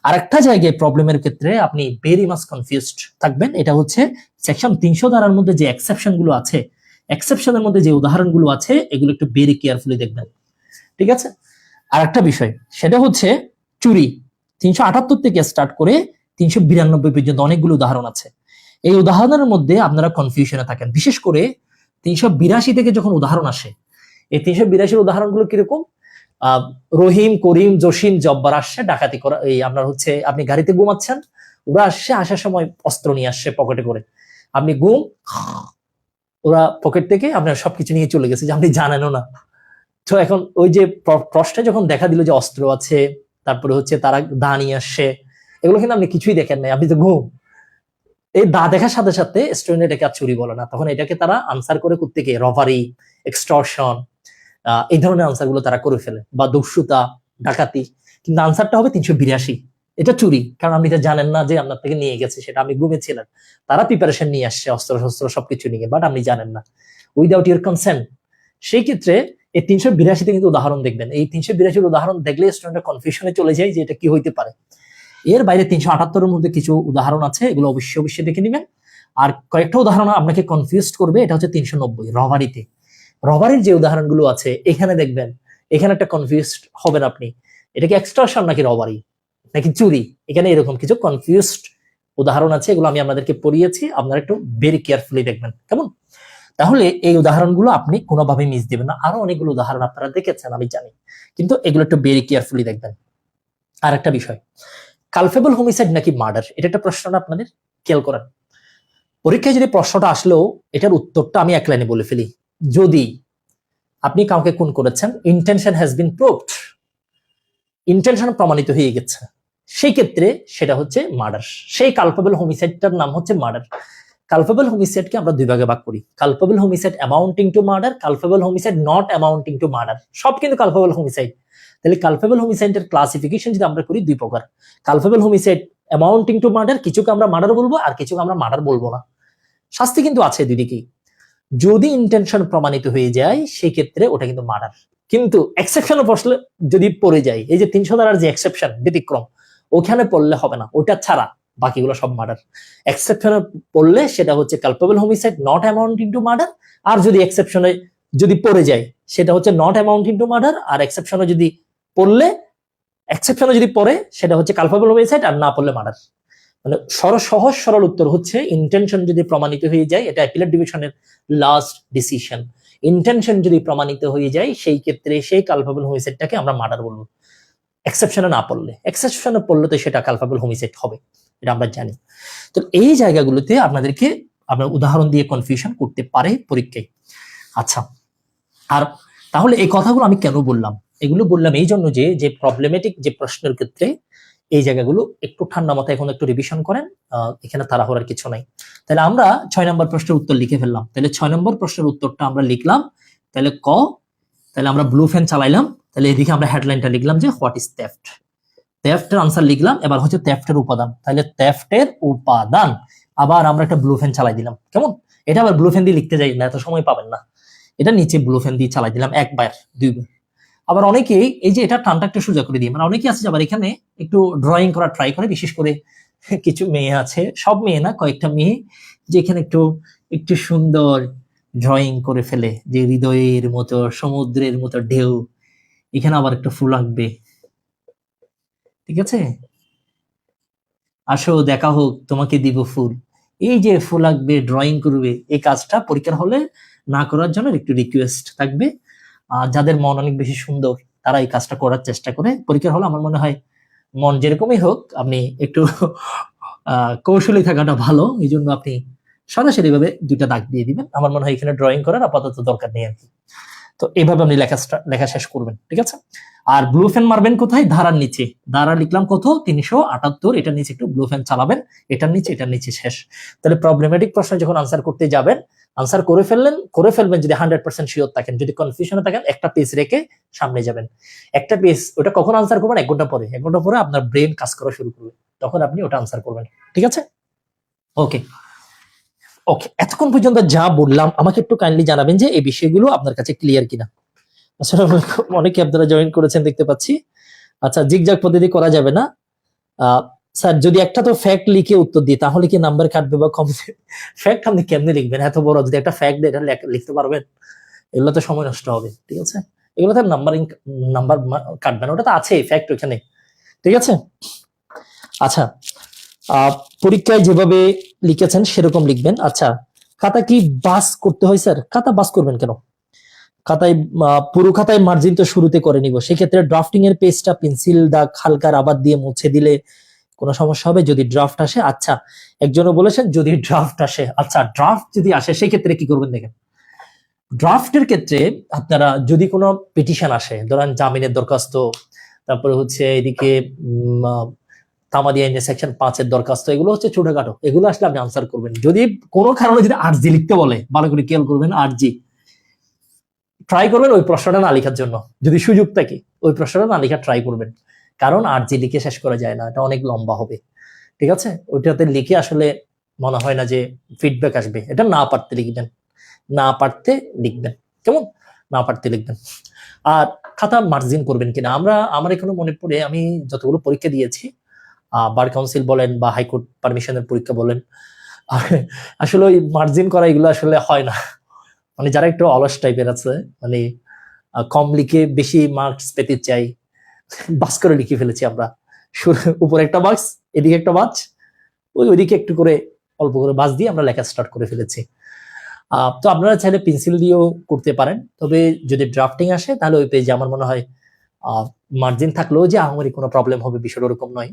Speaker 1: আর একটা জায়গায় প্রবলেমের ক্ষেত্রে আপনি ভেরি মাচ কনফিউজড থাকবেন, এটা হচ্ছে সেকশন 300 ধারার মধ্যে যে এক্সেপশন গুলো আছে, এক্সেপশনের মধ্যে যে উদাহরণগুলো আছে এগুলো একটু ভেরি কেয়ারফুলি দেখবেন। ঠিক আছে, আর একটা বিষয় সেটা হচ্ছে চুরি, 378 থেকে স্টার্ট করে 392 পর্যন্ত অনেকগুলো উদাহরণ আছে। এই উদাহরণের মধ্যে আপনারা কনফিউশনে থাকেন, বিশেষ করে 382 থেকে যখন উদাহরণ আসে, এই 382 উদাহরণগুলো কিরকম, রহিম, করিম, জসিম, জব্বার আসছে ডাকাতি করা, এই আপনার হচ্ছে আপনি গাড়িতে ঘুমাচ্ছেন, ওরা আসছে, আসার সময় অস্ত্র নিয়ে আসছে পকেটে করে, আপনি ঘুম, ওরা পকেট থেকে আপনার সবকিছু নিয়ে চলে গেছে যে আপনি জানেনও না। তো এখন ওই যে প্রশ্নে যখন দেখা দিল যে অস্ত্র আছে, তারপরে হচ্ছে তারা দা নিয়ে আসছে, এগুলো কিন্তু আপনি কিছুই দেখেন নাই, আপনি তো ঘুম। এই দা দেখার সাথে সাথে স্টুডেন্ট এটাকে আর চুরি বলে না, তখন এটাকে তারা আনসার করে করতে গিয়ে রবারি, এক্সটর্শন, এই ধরনের আনসার গুলো তারা করে ফেলে, বা দস্যুতা, ডাকাতি। কিন্তু আনসারটা হবে 382। এটা চুরি, কারণ আপনি তো জানেন না যে আপনার থেকে নিয়ে গেছে, সেটা আমি ঘুমেছিলেন, তারা প্রিপারেশন নিয়ে আসছে অস্ত্র শস্ত্র সবকিছু নিয়ে, বাট আপনি জানেন না, উইদাউট ইউর কনসেন্ট। সেই ক্ষেত্রে এই 382তে কিন্তু উদাহরণ দেখবেন, এই 382 উদাহরণ দেখলে স্টুডেন্ট কনফিউশনে চলে যায় যে এটা কি হইতে পারে। এর বাইরে 378-এর মধ্যে কিছু উদাহরণ আছে, এগুলো অবশ্যই অবশ্যই দেখে নেবেন। আর কয়েকটা উদাহরণ আপনাকে কনফিউজ করবে, এটা হচ্ছে 390 রবারিতে। রবারির যে উদাহরণগুলো আছে এখানে দেখবেন, এখানে একটা কনফিউজড হবেন আপনি, এটা কি এক্সটর্শন নাকি রবারি নাকি চুরি, এখানে এরকম কিছু কনফিউজড উদাহরণ আছে, এগুলো আমি আপনাদেরকে পড়িয়েছি, আপনারা একটু ভেরি কেয়ারফুলি দেখবেন, কেমন? তাহলে এই উদাহরণগুলো আপনি কোনোভাবে মিস দিবেন না। আরো অনেকগুলো উদাহরণ আপনারা দেখেছেন আমি জানি, কিন্তু এগুলো একটু ভেরি কেয়ারফুলি দেখবেন। আর একটা বিষয়, কালপেবল হোমিসাইড নাকি মার্ডার, এটা একটা প্রশ্নটা আপনাদের খেয়াল করেন। পরীক্ষায় যদি প্রশ্নটা আসলেও এটার উত্তরটা আমি এক লাইনে বলে ফেলি, যদি আপনি কাউকে খুন করেছেন, intention has been proved, intention প্রমাণিত হয়ে গেছে, সেই ক্ষেত্রে সেটা হচ্ছে মার্ডার। সেই কালপেবল হোমিসাইডটার নাম হচ্ছে মার্ডার। কালপেবল হোমিসাইডকে আমরা দুই ভাগে ভাগ করি, culpable homicide amounting to murder, culpable homicide not amounting to murder, সব কিন্তু কালপেবল হোমিসাইড। তাহলে কালপেবল হোমিসাইডের ক্লাসিফিকেশন যদি আমরা করি দুই প্রকার, culpable homicide amounting to murder, কিছুকে আমরা মার্ডার বলবো আর কিছুকে আমরা মার্ডার বলবো না, শাস্তি কিন্তু আছে দুই দিকেই। যদি ইন্টেনশন প্রমাণিত হয়ে যায় সেই ক্ষেত্রে ওটা কিন্তু মার্ডার, কিন্তু এক্সেপশন পড়লে যদি পড়ে যায়, এই যে 300 ধারার যে এক্সেপশন ব্যতিক্রম, ওখানে পড়লে হবে না, ওটা ছাড়া বাকিগুলো সব মার্ডার। এক্সেপশনে পড়লে সেটা হচ্ছে culpable homicide not amounting to murder, আর যদি এক্সেপশনে যদি পড়ে যায় সেটা হচ্ছে নট অ্যামাউন্টিং টু মার্ডার, আর এক্সেপশনে যদি পড়লে, এক্সেপশনে যদি পড়ে সেটা হচ্ছে কালপেবল হোমিসাইড, আর না পড়লে মার্ডার। মানে সহজ সরল উত্তর হচ্ছে ইন্টেনশন যদি প্রমাণিত হয়ে যায়, এটা অ্যাপিলেট ডিভিশনের লাস্ট ডিসিশন, ইন্টেনশন যদি প্রমাণিত হয়ে যায় সেই ক্ষেত্রে সেই কালপেবল হোমিসাইডটাকে আমরা মার্ডার বলবো, এক্সেপশনে না পড়লে। এক্সেপশনে পড়লে তো সেটা কালপেবল হোমিসাইড হবে, এটা আমরা জানি। তো এই জায়গাগুলোতে আপনাদেরকে আপনার উদাহরণ দিয়ে কনফিউশন করতে পারে পরীক্ষায়। আচ্ছা, আর তাহলে এই কথাগুলো আমি কেন বললাম, এগুলো বললাম এই জন্য যে যে প্রবলেমেটিক যে প্রশ্নের ক্ষেত্রে এই জায়গাগুলো একটু ঠান্ডা মাথায় এখন একটু রিভিশন করেন, এখানে তাড়াহুড়ার কিছু নাই। তাহলে আমরা 6 নম্বর প্রশ্নের উত্তর লিখে ফেললাম, তাহলে 6 নম্বর প্রশ্নের উত্তরটা আমরা লিখলাম, তাহলে ক, তাহলে আমরা ব্লু ফ্যান চালাইলাম, তাহলে এদিকে আমরা হেডলাইনটা লিখলাম যে হোয়াট ইজ থেফট, থেফটের আনসার লিখলাম, এবার হচ্ছে থেফটের উপাদান, তাহলে থেফটের উপাদান, আবার আমরা একটা ব্লু ফ্যান চালাই দিলাম, কেমন? এটা আবার ব্লু ফ্যান দিয়ে লিখতে যাই না, এত সময় পাবেন না, এটা নিচে ব্লু ফ্যান দিয়ে চালাই দিলাম একবার দুইবার। আবার অনেকেই এই যে এটা টানটা একটু সোজা করে দিই, মানে অনেকেই আছে আবার এখানে একটু ড্রয়িং করা ট্রাই করে, বিশেষ করে কিছু মেয়ে আছে, সব মেয়ে না, কয়েকটা মেয়ে, যে এখানে একটু একটু সুন্দর ড্রয়িং করে ফেলে, যে হৃদয়ের মতো সমুদ্রের মতো ঢেউ, এখানে আবার একটু ফুল আঁকবে, ঠিক আছে, আসো দেখা হোক তোমাকে দিব ফুল, এই যে ফুল আঁকবে ড্রয়িং করবে, এই কাজটা পরীক্ষার হলে না করার জন্য একটু রিকোয়েস্ট থাকবে। যাদের মন অনেক বেশি সুন্দর তারা এই কাজটা করার চেষ্টা করে পরীক্ষার হলে। আমার মনে হয় মন যেরকমই হোক আপনি একটু কৌশলী থাকাটা ভালো, এই জন্য আপনি সরাসরি ভাবে দুইটা দাগ দিয়ে দিবেন। আমার মনে হয় এখানে ড্রয়িং করার আপাতত দরকার নেই আর কি। তো এইভাবে আপনি লেখা শেষ করবেন, ঠিক আছে। আর ব্লু ফ্যান মারবেন কোথায়? ধারার নিচে। ধারা লিখলাম কত? 378, এটার নিচে একটু ব্লু ফ্যান চালাবেন, এটার নিচে শেষ। তাহলে প্রবলেমেটিক প্রশ্ন যখন আনসার করতে যাবেন, আনসার করে ফেলবেন যদি 100% শিওর থাকেন। যদি কনফিউশনে থাকেন একটা পেজ রেখে সামনে যাবেন, একটা পেজ, ওটা কখন আনসার করবেন? 1 ঘন্টা পরে। 1 ঘন্টা পরে আপনার ব্রেন কাজ করা শুরু করবে, তখন আপনি ওটা আনসার করবেন, ঠিক আছে। ওকে ওকে, এতক্ষণ পর্যন্ত যা বললাম আমাকে একটু কাইন্ডলি জানাবেন যে এই বিষয়গুলো আপনার কাছে ক্লিয়ার কিনা। আসসালামু আলাইকুম, অনেকে আপনারা জয়েন করেছেন দেখতে পাচ্ছি। আচ্ছা, জিগজাগ পদ্ধতি করা যাবে না স্যার? যদি একটা তো ফ্যাক্ট লিখে উত্তর দিই তাহলে কি নাম্বার কাটবে বা কমবে? ফ্যাক্ট আপনি কেমনে লিখবেন? এত বড় যদি একটা ফ্যাক্ট এটা লিখতে পারবেন? এগুলো তো সময় নষ্ট হবে, ঠিক আছে। এগুলোতে নাম্বার কাটবে না, ওটা তো আছে ফ্যাক্ট ওখানে, ঠিক আছে। আচ্ছা, পরীক্ষায় যেভাবে লিখেছেন সেরকম লিখবেন। আচ্ছা, খাতা কি বাস করতে হয় স্যার? খাতা বাস করবেন কেন? খাতায় পুরো খাতায় মার্জিন তো শুরুতে করে নিব, সেক্ষেত্রে ড্রাফটিং এর পেজটা পেন্সিল দাগ হালকা রাবার দিয়ে মুছে দিলে কোনো সমস্যা হবে যদি ড্রাফট আসে? আচ্ছা, একজনও বলেছেন যদি ড্রাফট আসে। আচ্ছা, ড্রাফট যদি আসে সেই ক্ষেত্রে কি করবেন? দেখেন, ড্রাফটের ক্ষেত্রে আপনারা যদি কোনো পিটিশন আসে, ধরেন জামিনের দরখাস্ত, তারপরে হচ্ছে এদিকে তামাদিয়া আইনের সেকশন 5 দরখাস্ত, এগুলো হচ্ছে ছোটখাটো, এগুলো আসলে আপনি আনসার করবেন। যদি কোনো কারণে যদি আরজি লিখতে বলে, ভালো করে খেয়াল করবেন, আরজি ট্রাই করবেন ওই প্রশ্নটা না লেখার জন্য, যদি সুযোগ থাকে ওই প্রশ্নটা না লেখা ট্রাই করবেন, কারণ আরজি লিখে শেষ করা যায় না, এটা অনেক লম্বা হবে। ঠিক আছে, ওইটাতে লিখে আসলে মনে হয় না যে ফিডব্যাক আসবে। এটা না পারতে লিখবেন, না পারতে লিখবেন, কেমন, না পারতে লিখবেন। আর খাতা মার্জিন করবেন কিনা, আমার এখনো মনে পড়ে আমি যতগুলো পরীক্ষা দিয়েছি, বার কাউন্সিল বলেন বা হাইকোর্ট পারমিশনের পরীক্ষা বলেন, আসলে ওই মার্জিন করা এগুলো আসলে হয় না। মানে যারা একটু অলস টাইপের আছে, মানে কম লিখে বেশি মার্কস পেতে চাই, বাস করে লিখে ফেলেছি আমরা, উপরে একটা বাক্স, এদিকে একটা বাজ, ওইদিকে একটু করে অল্প করে বাজ দিয়ে আমরা লেখা স্টার্ট করে ফেলেছি। তো আপনারা চাইলে পেন্সিল দিয়েও করতে পারেন, তবে যদি ড্রাফটিং আসে তাহলে ওই পেজে আমার মনে হয় মার্জিন থাকলেও যে আহামরি কোনো প্রবলেম হবে বিষয়টা ওরকম নয়।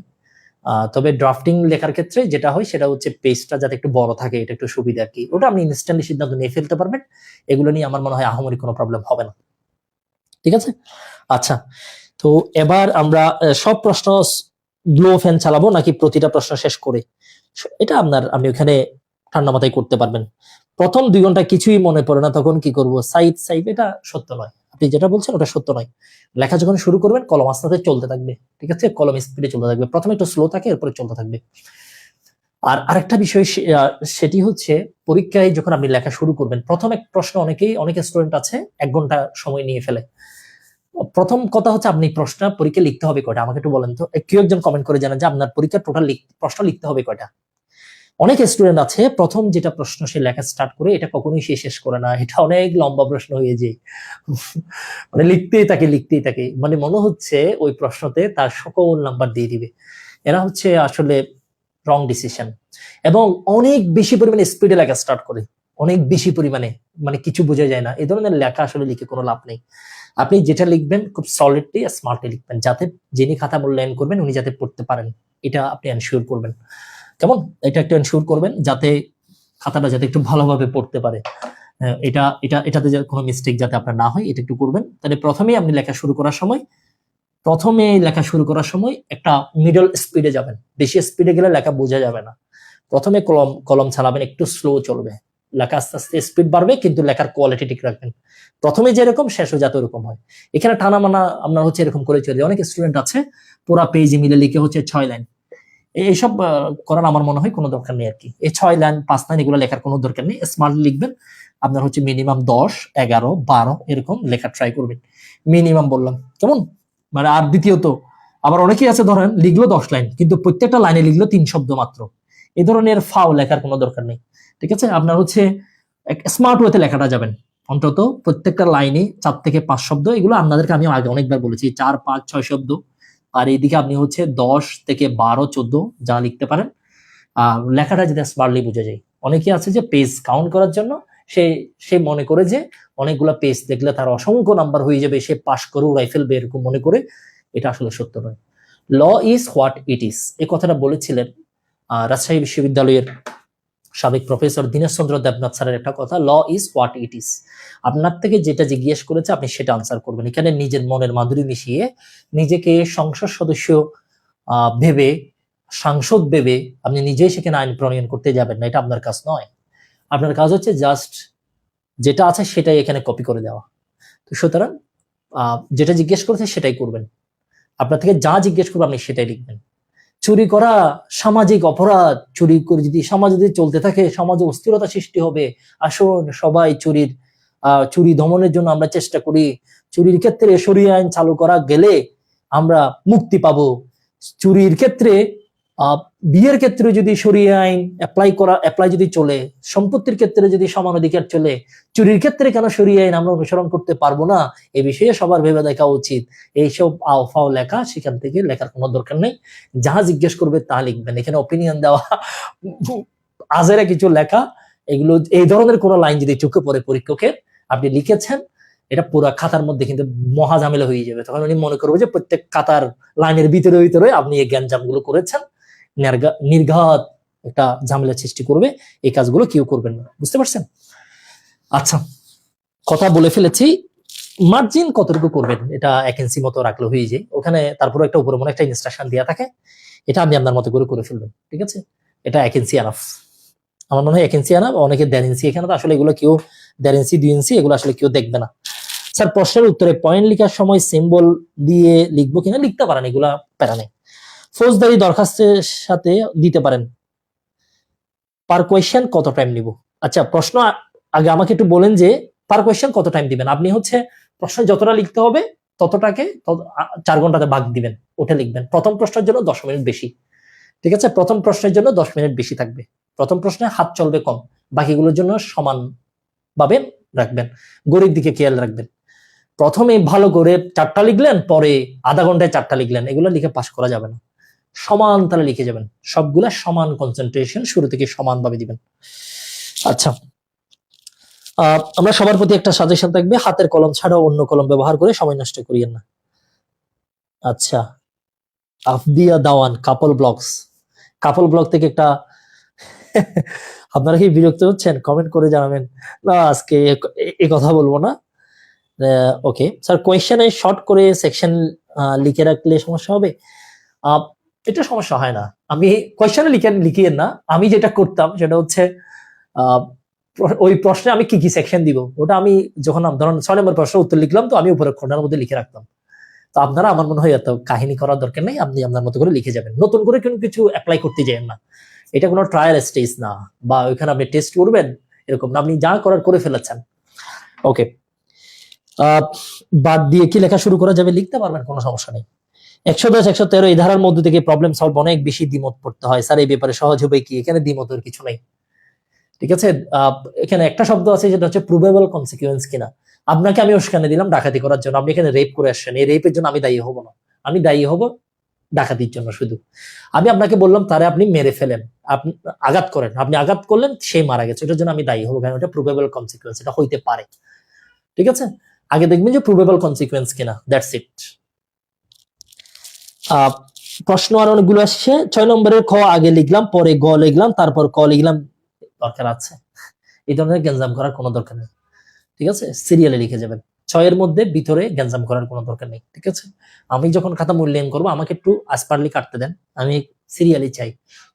Speaker 1: তবে ড্রাফটিং লেখার ক্ষেত্রে যেটা হয় সেটা হচ্ছে পেজটা যাতে একটু বড় থাকে, এটা একটু সুবিধা আর কি, ওটা আপনি ইনস্ট্যান্টলি সিদ্ধান্ত নিয়ে ফেলতে পারবেন, এগুলো নিয়ে আমার মনে হয় আহামরি কোনো প্রবলেম হবে না। ঠিক আছে, আচ্ছা, তো এবার আমরা সব প্রশ্ন গ্লো ফ্যান চালাবো নাকি প্রতিটা প্রশ্ন শেষ করে, এটা আপনি ওখানে ঠান্ডা মাথায় করতে পারবেন। প্রথম 2 ঘন্টা কিছুই মনে পড়ে না, তখন কি করব, সাইড সাইড, এটা সত্য নয়, আপনি যেটা বলছেন ওটা সত্য নয়। লেখা যখন শুরু করবেন কলম আস্তে আস্তে চলতে থাকবে, ঠিক আছে, কলম স্পিডে চলতে থাকবে, প্রথমে একটু স্লো থাকে, এরপরে চলতে থাকবে। আর আরেকটা বিষয় সেটি হচ্ছে পরীক্ষায় যখন আপনি লেখা শুরু করবেন, প্রথম এক প্রশ্ন অনেক স্টুডেন্ট আছে 1 ঘন্টা সময় নিয়ে ফেলে। প্রথম কথা হচ্ছে আপনি পরীক্ষা লিখতে হবে কয়টা, আমাকে একটু বলেন তো, কেউ একজন কমেন্ট করে জানান যে আপনার পরীক্ষার টোটাল প্রশ্ন লিখতে হবে কয়টা। অনেক স্টুডেন্ট আছে প্রথম যেটা প্রশ্ন সে লেখা স্টার্ট করে এটা কখনোই সে শেষ করে না, এটা অনেক লম্বা প্রশ্ন হয়ে যায়, মানে লিখতেই থাকে, মানে মনে হচ্ছে ওই প্রশ্নতে তার সকল নাম্বার দিয়ে দিবে। এরা হচ্ছে আসলে রং ডিসিশন, এবং অনেক বেশি পরিমাণে স্পিডে লেখা স্টার্ট করে, অনেক বেশি পরিমাণে, মানে কিছু বোঝা যায় না, এই ধরনের লেখা আসলে লিখে কোনো লাভ নেই। আপনি যেটা লিখবেন খুব সলিডলি স্মার্টলি লিখবেন, যাতে যিনি খাতা মূল্যায়ন করবেন উনি যাতে পড়তে পারেন, এটা আপনি এনশিওর করবেন, কেমন, এটা একটু এনশিওর করবেন যাতে খাতাটা যাতে একটু ভালোভাবে পড়তে পারে। এটাতে কোনো মিস্টেক যাতে আপনার না হয়, এটা একটু করবেন। তাহলে প্রথমেই লেখা শুরু করার সময় একটা মিডল স্পিডে যাবেন, বেশি স্পিডে গেলে লেখা বোঝা যাবে না। প্রথমে কলম চালাবেন, একটু স্লো চলবে, লেখা আস্তে আস্তে স্পিড বাড়বে, কিন্তু লেখার কোয়ালিটি ঠিক রাখবেন, প্রথমে যেরকম শেষও যাতে ওরকম হয়। এখানে টানা মানা আপনার হচ্ছে এরকম করে চলে, অনেক স্টুডেন্ট আছে পুরা পেজে মিলে লিখে হচ্ছে 6 লাইন, এইসব করার আমার মনে হয় কোনো দরকার নেই আর কি। এই 6 লাইন 5 লাইন এগুলো লেখার কোনো দরকার নেই, স্মার্টলি লিখবেন। আপনার হচ্ছে মিনিমাম 10, 11, 12 এরকম লেখা ট্রাই করবেন, মিনিমাম বললাম, কেমন। মানে আর দ্বিতীয়ত আবার অনেকেই আছে ধরেন লিখলো 10 লাইন, কিন্তু প্রত্যেকটা লাইনে লিখলো 3 শব্দ মাত্র, এই ধরনের ফাও লেখার কোনো দরকার নেই। ঠিক আছে, আপনার হচ্ছে স্মার্ট ওয়েতে লেখাটা যাবেন, অন্তত প্রত্যেকটা লাইনে 4 থেকে 5 শব্দ, এগুলো আপনাদেরকে আমি আগে অনেকবার বলেছি, 4, 5, 6 শব্দ। আর এইদিকে আপনি হচ্ছে 10 থেকে 12, 14 যা লিখতে পারেন, লেখাটা যাতে স্মার্টলি বোঝা যায়। অনেকে আছে যে পেজ কাউন্ট করার জন্য সে মনে করে যে অনেকগুলা পেজ দেখলে তার অসংখ্য নাম্বার হয়ে যাবে, সে পাশ করে উড়াই ফেলবে, এরকম মনে করে, এটা আসলে সত্য নয়। Law is what it is, এই কথাটা বলেছিলেন রাজশাহী বিশ্ববিদ্যালয়ের সাবেক প্রফেসর দীনেশ চন্দ্র দেবনাথ স্যারের একটা কথা, law is what it is. আপনার থেকে যেটা জিজ্ঞেস করেছে আপনি সেটা আনসার করবেন, এখানে নিজের মনের মাধুরী মিশিয়ে নিজেকে সংসদ সদস্য ভেবে, সাংসদ ভেবে আপনি নিজেই সেখানে আইন প্রণয়ন করতে যাবেন না, এটা আপনার কাজ নয়। আপনার কাজ হচ্ছে জাস্ট যেটা আছে সেটাই এখানে কপি করে দেওয়া। তো সুতরাং যেটা জিজ্ঞেস করেছে সেটাই করবেন, আপনার থেকে যা জিজ্ঞেস করবে আপনি সেটাই লিখবেন। চুরি করা সামাজিক অপরাধ, চুরি করে যদি সমাজে যদি চলতে থাকে সমাজে অস্থিরতা সৃষ্টি হবে, আসুন সবাই চুরি দমনের জন্য আমরা চেষ্টা করি, চুরির ক্ষেত্রে শরিয়া আইন চালু করা গেলে আমরা মুক্তি পাবো, চুরির ক্ষেত্রে বিয়ের ক্ষেত্রে যদি শরিয়া আইন অ্যাপ্লাই যদি চলে, সম্পত্তির ক্ষেত্রে যদি সমান অধিকার চলে, চুরির ক্ষেত্রে কেন শরিয়া আইন আমরা অনুসরণ করতে পারবো না, এ বিষয়ে সবার ভেবে দেখা উচিত। এইসব আওফাও লেখা সেখান থেকে লেখার কোনো দরকার নেই, যা জিজ্ঞেস করবে তা লিখবেন, এখানে অপিনিয়ন দেওয়া আজেরা কিছু লেখা, এগুলো এই ধরনের কোনো লাইন যদি চোখে পড়ে পরীক্ষকের, আপনি লিখেছেন, এটা পুরো খাতার মধ্যে কিন্তু মহা ঝামেলা হয়ে যাবে, তখন উনি মনে করবে যে প্রত্যেক খাতার লাইনের ভিতরে আপনি এই জ্ঞানজাম গুলো করেছেন, নির্ঘাত একটা ঝামেলা সৃষ্টি করবে, এই কাজগুলো কেউ করবেন না, বুঝতে পারছেন। আচ্ছা, কথা বলে ফেলেছি, মার্জিন কতটুকু করবেন এটা 1 ইঞ্চি মতো রাখলে হয়ে যায়, ওখানে তারপরে একটা উপরে মনে একটা ইনস্ট্রাকশন দেওয়া থাকে, এটা আপনি আপনার মতো করে ফেলবেন, ঠিক আছে। এটা 1 ইঞ্চি আনাফ, আমার মনে হয় 1 ইঞ্চি আনাফ, অনেকে 1.5 ইঞ্চি, এখানে তো আসলে এগুলো কেউ 1.5 ইঞ্চি 2 ইঞ্চি এগুলো আসলে কেউ দেখবে না। স্যার প্রশ্নের উত্তরে পয়েন্ট লেখার সময় সিম্বল দিয়ে লিখবো কিনা, লিখতে পারেন, এগুলা প্যারা নেই। ফৌজদারি দরখাস্তের সাথে দিতে পারেন। পার কোয়েশ্চেন কত টাইম নিব? আচ্ছা প্রশ্ন আগে আমাকে একটু বলেন যে পার কোয়েশ্চেন কত টাইম দিবেন। আপনি হচ্ছে প্রশ্ন যতটা লিখতে হবে ততটাকে 4 ঘন্টাতে ভাগ দিবেন, ওটা লিখবেন। প্রথম প্রশ্নের জন্য 10 মিনিট বেশি, ঠিক আছে। প্রথম প্রশ্নের জন্য 10 মিনিট বেশি থাকবে, প্রথম প্রশ্নে হাত চলবে কম, বাকিগুলোর জন্য সমান ভাবে রাখবেন, গড়ির দিকে খেয়াল রাখবেন। প্রথমে ভালো করে 4টা লিখলেন, পরে আধা ঘন্টায় 4টা লিখলেন, এগুলো লিখে পাস করা যাবে না। সমান তালে লিখে যাবেন, সবগুলা সমান কনসেন্ট্রেশন, শুরু থেকে সমানভাবে দিবেন। আচ্ছা আমরা সবার প্রতি একটা সাজেশন থাকবে, হাতের কলম ছাড়াও অন্য কলম ব্যবহার করে সময় নষ্ট করিয়েন না। আচ্ছা আফদিয়া দাওয়ান কাপল ব্লগ থেকে একটা আপনারা কি বিরক্ত হচ্ছেন? কমেন্ট করে জানাবেন। না আজকে এই কথা বলবো না। ওকে স্যার, কোয়েশ্চেনে শর্ট করে সেকশন লিখে রাখলে সমস্যা হবে? এটা সমস্যা হয় না, আমি কোয়েশ্চেনে লিখিয়েন না, আমি যেটা করতাম সেটা হচ্ছে ওই প্রশ্নে আমি কি কি সেকশন দিব ওটা আমি যখন ধরুন 6 নম্বর প্রশ্নের উত্তর লিখলাম, তো আমি উপরে খন্ডের মধ্যে লিখে রাখতাম। তো আপনারা আমার মনে হয় এত কাহিনী করার দরকার নেই, আপনি আপনার মতো করে লিখে যাবেন, নতুন করে কোনো কিছু অ্যাপ্লাই করতে যাবেন না, এটা কোনো ট্রায়াল স্টেজ না, বা ওইখানে আপনি টেস্ট করবেন এরকম না, আপনি যা করার করে ফেলেছেন। ওকে বাদ দিয়ে কি লেখা শুরু করা যাবে? লিখতে পারবেন, কোনো সমস্যা নেই। 110 113 এই ধারার মধ্যে থেকে প্রবলেম সলভ অনেক বেশি দ্বিমত পড়তে হয়, স্যার এই ব্যাপারে সহজ হবে কি? এখানে দ্বিমতের কিছু নাই, ঠিক আছে। এখানে একটা শব্দ আছে যেটা হচ্ছে প্রুভেবল কনসিকুয়েন্স কিনা। আপনাকে আমি উস্কানি দিলাম ডাকাতি করার জন্য, আপনি এখানে রেপ করে আসছেন, এই রেপের জন্য আমি দায়ী হব না, আমি দায়ী হব ডাকাতির জন্য। শুধু আমি আপনাকে বললাম তারে আপনি মেরে ফেলেন, আপনি আঘাত করেন, আপনি আঘাত করলেন, সে মারা গেছে, ওটার জন্য আমি দায়ী হবো, কারণ ওটা প্রুভেবল কনসিকুয়েন্স, এটা হইতে পারে, ঠিক আছে। আগে দেখবেন যে প্রুভেবল কনসিকুয়েন্স কিনা, দ্যাটস ইট। প্রশ্ন আর অনেকগুলো আসছে। 6 নম্বরের খ আগে লিখলাম, পরে গ লিখলাম, তারপর ক লিখলাম, দরকার আছে? এই ধরনের গ্যাঞ্জাম করার কোনো দরকার নেই, ঠিক আছে। সিরিয়ালে লিখে যাবেন, 6 মধ্যে ভিতরে গ্যাঞ্জাম করার কোনো দরকার নেই, ঠিক আছে। আমি যখন খাতা মূল্যায়ন করবো আমাকে একটু আসপারলি কাটতে দেন, আমি সিরিয়ালি চাই।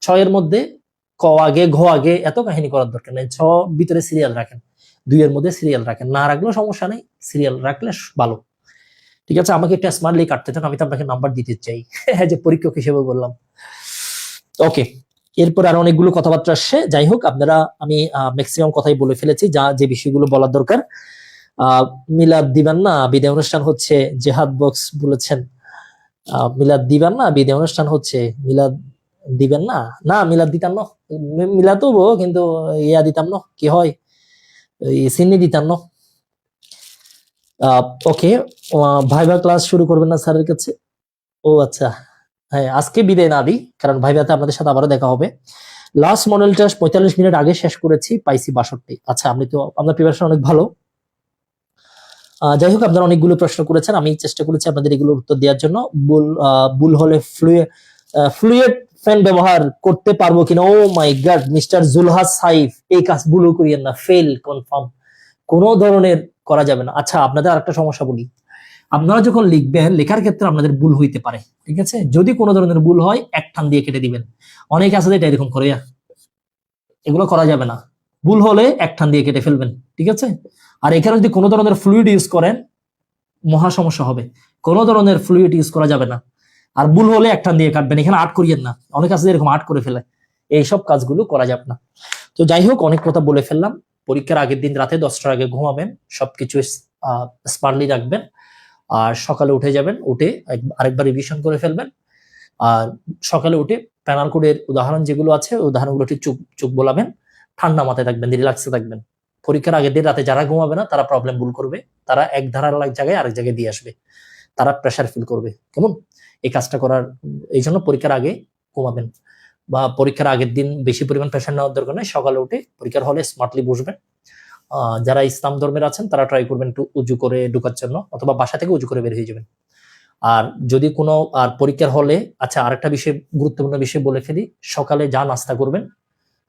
Speaker 1: 6 মধ্যে ক আগে ঘ আগে এত কাহিনী করার দরকার নেই, 6 ভিতরে সিরিয়াল রাখেন, 2 মধ্যে সিরিয়াল রাখেন, না রাখলেও সমস্যা নেই, সিরিয়াল রাখলে ভালো, ঠিক আছে। আমাকে একটু স্মার্টলি কাটতে চান, আমি তো আপনাকে নাম্বার দিতে চাই, যে পরীক্ষক হিসেবে বললাম। ওকে এরপর আরো অনেকগুলো কথাবার্তা আসছে, যাই হোক আপনারা আমি ম্যাক্সিমাম কথাই বলে ফেলেছি, যা যে বিষয়গুলো বলার দরকার। মিলাদ দিবেন না, বিদায় অনুষ্ঠান হচ্ছে, জেহাদ বক্স বলেছেন মিলাদ দিবেন না, বিদায় অনুষ্ঠান হচ্ছে, মিলাদ দিবেন না, না মিলাদ দিতাম না, মিলাদ হবো কিন্তু ইয়া দিতাম না, কি হয় সিন্নি দিতাম না। ওকে ভাইবা ক্লাস শুরু করবেন না স্যারের কাছে? ও আচ্ছা, হ্যাঁ আজকে বিদায় না দিই, কারণ ভাইভাতে আপনাদের সাথে আবারও দেখা হবে। লাস্ট মডেল টেস্ট 45 মিনিট আগে শেষ করেছি, পাইছি 62। আচ্ছা আপনি তো আপনার প্রিপারেশন অনেক ভালো। যাই হোক আপনারা অনেকগুলো প্রশ্ন করেছেন, আমি চেষ্টা করেছি আপনাদের এগুলোর উত্তর দেওয়ার জন্য। ভুল হলে ফ্লুয়েড ফ্যান ব্যবহার করতে পারবো কিনা? ও মাই গড মিস্টার জুলহাস সাইফ, এই কাজ ভুলও করিয়েন না, ফেল কনফার্ম, কোনো ধরনের করা যাবে না। আচ্ছা আপনাদের আরেকটা সমস্যা বলি, আপনারা যখন লিখবেন লেখার ক্ষেত্রে আপনাদের ভুল হইতে পারে, ঠিক আছে। যদি কোনো ধরনের ভুল হয় 1 টান দিয়ে কেটে দিবেন, অনেকে আছে এটা এরকম করে, এগুলো করা যাবে না, ভুল হলে 1 টান দিয়ে কেটে ফেলবেন, ঠিক আছে। আর এখানে যদি কোনো ধরনের ফ্লুইড ইউজ করেন মহা সমস্যা হবে, কোনো ধরনের ফ্লুইড ইউজ করা যাবে না। আর ভুল হলে 1 টান দিয়ে কাটবেন, এখানে আট করিয়েন না, অনেক আছে এরকম আট করে ফেলে, এইসব কাজগুলো করা যাবে না। তো যাই হোক অনেক কথা বলে ফেললাম। পরীক্ষার আগের দিন রাতে 10টার আগে ঘুমাবেন, সবকিছু স্মার্টলি রাখবেন, আর সকালে উঠে যাবেন, উঠে আরেকবার রিভিশন করে ফেলবেন। আর সকালে উঠে প্যানাল কোডের উদাহরণ যেগুলো আছে উদাহরণগুলো চুপ চুপ বলাবেন, ঠান্ডা মাথায় থাকবেন, রিল্যাক্সে থাকবেন। পরীক্ষার আগের দিন রাতে যারা ঘুমাবে না তারা প্রবলেম ভুল করবে, তারা এক ধারার জায়গায় আরেক জায়গায় দিয়ে আসবে, তারা প্রেশার ফিল করবে, কেমন? এই কাজটা করার এই জন্য পরীক্ষার আগে ঘুমাবেন, বা পরীক্ষার আগের দিন বেশি পরিমাণ প্রেশার নেওয়ার দরকার নেই, সকালে উঠে পরীক্ষার হলে স্মার্টলি বসবেন। যারা ইসলাম ধর্মের আছেন তারা ট্রাই করবেন একটু উজু করে ঢুকার জন্য, অথবা বাসা থেকে উজু করে বের হয়ে যাবেন। আর যদি কোনো আর পরীক্ষার হলে, আচ্ছা আরেকটা বিষয় গুরুত্বপূর্ণ বিষয় বলে ফেলি, সকালে যা নাস্তা করবেন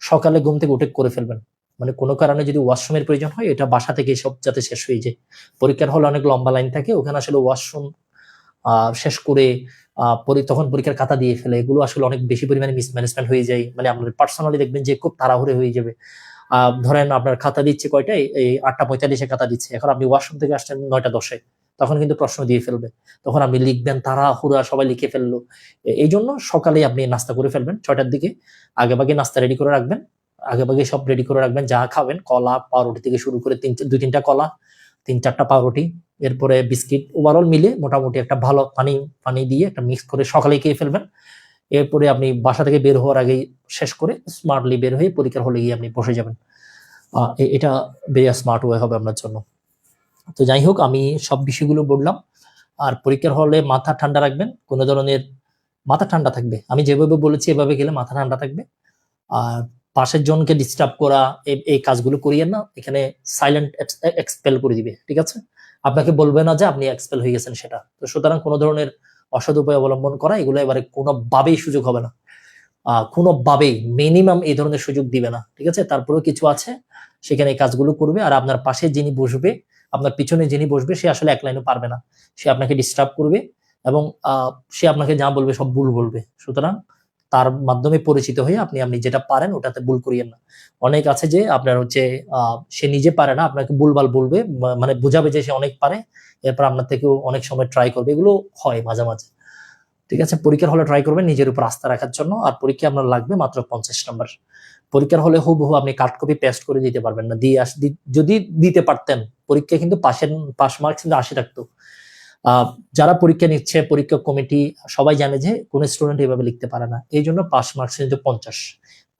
Speaker 1: সকালে ঘুম থেকে উঠে করে ফেলবেন, মানে কোনো কারণে যদি ওয়াশরুমের প্রয়োজন হয়, এটা বাসা থেকে সব যাতে শেষ হয়ে যায়। পরীক্ষার হলে অনেক লম্বা লাইন থাকে, ওখানে আসলে ওয়াশরুম শেষ করে তখন পরীক্ষার খাতা দিয়ে ফেলে, এগুলো আসলে অনেক বেশি পরিমাণে মিসম্যানেজমেন্ট হয়ে যায়। মানে আপনার পার্সোনালি দেখবেন যে খুব তাড়াহুড়ো হয়ে যাবে। ধরেন আপনার খাতা দিচ্ছে কয়টায়, এই 8:45-এ খাতা দিচ্ছে, এখন আপনি ওয়াশরুম থেকে আসছেন 9:10-এ, তখন কিন্তু প্রশ্ন দিয়ে ফেলবে, তখন আপনি লিখবেন তাড়াহুড়া, সবাই লিখে ফেললো। এই জন্য সকালে আপনি নাস্তা করে ফেলবেন 6টার দিকে, আগেভাগে নাস্তা রেডি করে রাখবেন, আগেভাগে সব রেডি করে রাখবেন, যা খাবেন, কলা পাউরুটি থেকে শুরু করে 2-3টা কলা, 3-4টা পাউরুটি, এরপরে বিস্কিট, ওভারঅল মিলে মোটামুটি একটা ভালো পানি দিয়ে একটা মিক্স করে সকালে খেয়ে ফেলবেন। এরপরে আপনি বাসা থেকে বের হওয়ার আগেই শেষ করে স্মার্টলি বের হয়ে পরীক্ষার হলে গিয়ে আপনি বসে যাবেন। এটা ভেরি স্মার্ট ওয়ে হবে আপনার জন্য। তো যাই হোক, আমি সব বিষয়গুলো বললাম। আর পরীক্ষার হলে মাথা ঠান্ডা রাখবেন, কোনো ধরনের মাথা ঠান্ডা থাকবে, আমি যেভাবে বলেছি এভাবে গেলে মাথা ঠান্ডা থাকবে। আর পাশের জনকে ডিস্টার্ব করা, এই কাজগুলো করিয়েন না, এখানে সাইলেন্ট এক্সপেল করে দিবে, ঠিক আছে? আপনাকে বলবে না যে আপনি এক্সপেল হয়ে গেছেন সেটা। তো সুতরাং কোনো ধরনের অসৎ উপায় অবলম্বন করা, এগুলো এবারে কোনোভাবেই সুযোগ হবে না, কোনোভাবেই মিনিমাম এই ধরনের সুযোগ দিবে না, ঠিক আছে? তারপরেও কিছু আছে সেখানে এই কাজগুলো করবে, আর আপনার পাশে যিনি বসবে, আপনার পিছনে যিনি বসবে, সে আসলে এক লাইনও পারবে না, সে আপনাকে ডিস্টার্ব করবে এবং সে আপনাকে যা বলবে সব ভুল বলবে। সুতরাং তার মাধ্যমে পরিচিত হয়ে আপনি যেটা পারেন ওটাতে ভুল করিয়েন না। অনেক আছে যে আপনার হচ্ছে সে নিজে পারে না, আপনাকে ভুলভাল বলবে, মানে বোঝাবে যে সে অনেক পারে, এরপর আপনার থেকেও অনেক সময় ট্রাই করবে, এগুলো হয় মাঝে মাঝে, ঠিক আছে? পরীক্ষার হলে ট্রাই করবেন নিজের উপর আস্থা রাখার জন্য। আর পরীক্ষায় আপনার লাগবে মাত্র 50 নাম্বার। পরীক্ষার হলে হুবহু আপনি কাট কপি পেস্ট করে দিতে পারবেন না, যদি দিতে পারতেন, পরীক্ষায় কিন্তু পাস মার্কস কিন্তু 80 থাকতো। যারা পরীক্ষা নিচ্ছে, পরীক্ষা কমিটি সবাই জানে যে কোন স্টুডেন্ট এভাবে লিখতে পারে না, এই জন্য পাস মার্কস কিন্তু 50।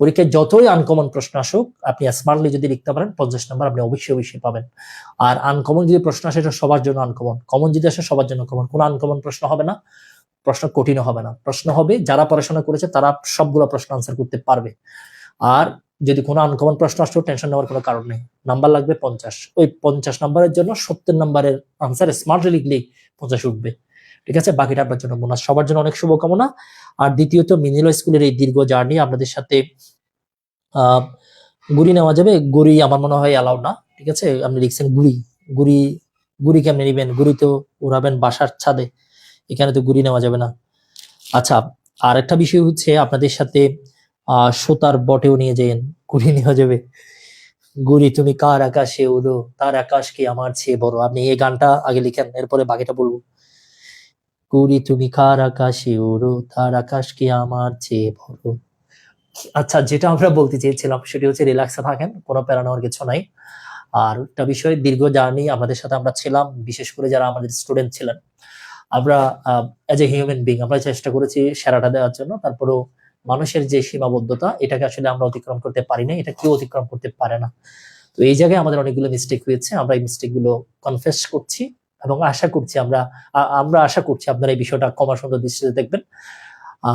Speaker 1: পরীক্ষায় যতই আনকমন প্রশ্ন আসুক, আপনি স্মার্টলি যদি লিখতে পারেন 50 নাম্বার আপনি অবশ্যই পাবেন। আর আনকমন যদি প্রশ্ন আসে, এটা সবার জন্য আনকমন, কমন যদি আসে সবার জন্য কমন, কোনো আনকমন প্রশ্ন হবে না, প্রশ্ন কঠিনও হবে না, প্রশ্ন হবে যারা পড়াশোনা করেছে তারা সবগুলো প্রশ্ন আনসার করতে পারবে। আর যদি কোনো আনকমন প্রশ্ন আসলেও টেনশন নেওয়ার কোনো কারণ নেই, নাম্বার লাগবে 50, ওই 50 নাম্বারের জন্য 70 নাম্বারের আনসার স্মার্টলি লিখলেই 50 উঠবে, ঠিক আছে? বাকিটা আপনার জন্য বোনাস। সবার জন্য অনেক শুভকামনা। আর দ্বিতীয়ত, মিনিলো স্কুলের এই দীর্ঘ জার্নি আপনাদের সাথে গুড়ি নেওয়া যাবে, গুড়ি আমার মনে হয় অ্যালাউড না, ঠিক আছে? আপনি লিখছেন গুড়ি কেমনে নিবেন? গুড়ি তো উড়াবেন বাসার ছাদে, এখানে তো গুড়ি নেওয়া যাবে না। আচ্ছা, আর একটা বিষয় হচ্ছে আপনাদের সাথে সুতার বটেও নিয়ে যেন গুড়ি নেওয়া যাবে। গুড়ি তুমি কার আকাশে উড়ো, তার আকাশ কি আমার চেয়ে বড়। আপনি এই গানটা আগে লিখেন, এরপরে বাকিটা বলবো। গুড়ি তুমি কার আকাশে উড়ো, তার আকাশ কি আমার চেয়ে বড়। আচ্ছা, যেটা আমরা বলতে চেয়েছিলাম সেটি হচ্ছে রিল্যাক্সে থাকেন, কোনো প্যারা নেওয়ার কিছু নাই। আর একটা বিষয়, দীর্ঘ জার্নি আপনাদের সাথে আমরা ছিলাম, বিশেষ করে যারা আমাদের স্টুডেন্ট ছিলেন, আমরা এজ এ হিউম্যান বিং আমরা চেষ্টা করেছি সেরাটা দেওয়ার জন্য। তারপরেও মানুষের যে সীমাবদ্ধতা, এটাকে আসলে আমরা অতিক্রম করতে পারি না, এটা কেউ অতিক্রম করতে পারে না। তো এই জায়গায় আমাদের অনেকগুলো মিস্টেক হয়েছে, আমরা এই মিস্টেক গুলো কনফেস করছি এবং আশা করছি আমরা আশা করছি আপনারা এই বিষয়টা ক্ষমা সুন্দর দৃষ্টিতে দেখবেন।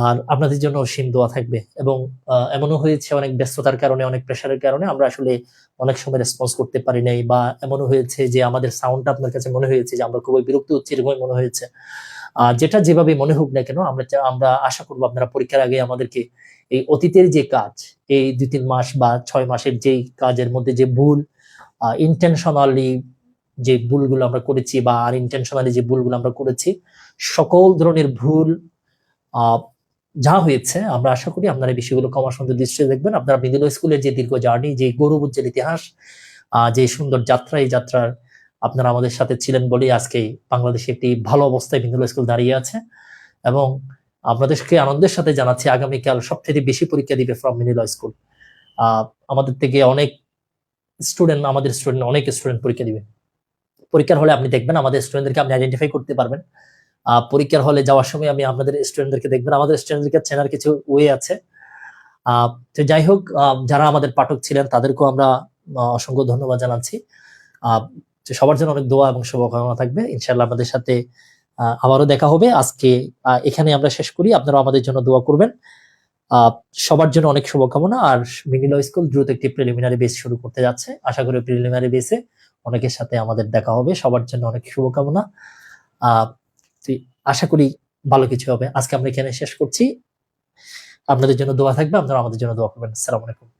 Speaker 1: আর আপনাদের জন্য অসীম দোয়া থাকবে। এবং এমনও হয়েছে অনেক ব্যস্ততার কারণে, অনেক প্রেশারের কারণে আমরা আসলে অনেক সময় রেসপন্স করতে পারি নাই, বা এমনও হয়েছে যে আমাদের সাউন্ডটা আপনার কাছে মনে হয়েছে যে আমরা খুবই বিরক্ত হচ্ছি, এরকমই মনে হয়েছে। যেটা যেভাবে মনে হোক না কেন, আমরা আশা করবো আপনারা পরীক্ষার আগে আমাদেরকে এই অতীতের যে কাজ, এই 2-3 মাস বা 6 মাসের যেই কাজের মধ্যে যে ভুল, ইন্টেনশনালি যে ভুলগুলো আমরা করেছি বা আনইনটেনশনালি যে ভুলগুলো আমরা করেছি, সকল ধরনের ভুল যা হয়েছে, আমরা আশা করি আপনারা এই বিষয়গুলো ক্ষমা সুন্দর দৃষ্টিতে দেখবেন। আপনারা মিডিল স্কুলের যে দীর্ঘ জার্নি, যে গৌরব উজ্জ্বল ইতিহাস, যে সুন্দর যাত্রা, এই যাত্রার আপনারা আমাদের সাথে ছিলেন বলেই আজকে বাংলাদেশে একটি ভালো অবস্থায় মিডিল স্কুল দাঁড়িয়ে আছে। এবং আপনাদেরকে আনন্দের সাথে জানাচ্ছি, আগামীকাল সবচেয়ে বেশি পরীক্ষা দিবে ফ্রম মিডিল স্কুল। আমাদের থেকে অনেক আমাদের স্টুডেন্ট অনেক স্টুডেন্ট পরীক্ষা দিবে। পরীক্ষার হলে আপনি দেখবেন আমাদের স্টুডেন্টদেরকে আপনি আইডেন্টিফাই করতে পারবেন। পরীক্ষার হলে যাওয়ার সময় আমি আপনাদের স্টুডেন্টদেরকে দেখবেন, আমাদের স্টুডেন্টদেরকে চেনার কিছু ওয়ে আছে। তো যাই হোক, যারা আমাদের পাঠক ছিলেন তাদেরকেও আমরা অসংখ্য ধন্যবাদ জানাচ্ছি। সবার জন্য অনেক দোয়া এবং শুভকামনা থাকবে। ইনশাআল্লাহ আপনাদের সাথে আবারও দেখা হবে। আজকে এখানে আমরা শেষ করি, আপনারা আমাদের জন্য দোয়া করবেন। সবার জন্য অনেক শুভকামনা। আর মিডিল স্কুল দ্রুত একটি প্রিলিমিনারি বেস শুরু করতে যাচ্ছে, আশা করি প্রিলিমিনারি বেসে অনেকের সাথে আমাদের দেখা হবে। সবার জন্য অনেক শুভকামনা। আশা করি ভালো কিছু হবে। আজকে আমরা এখানে শেষ করছি। আপনাদের জন্য দোয়া থাকবে, আপনারা আমাদের জন্য দোয়া করবেন। আসসালামু আলাইকুম।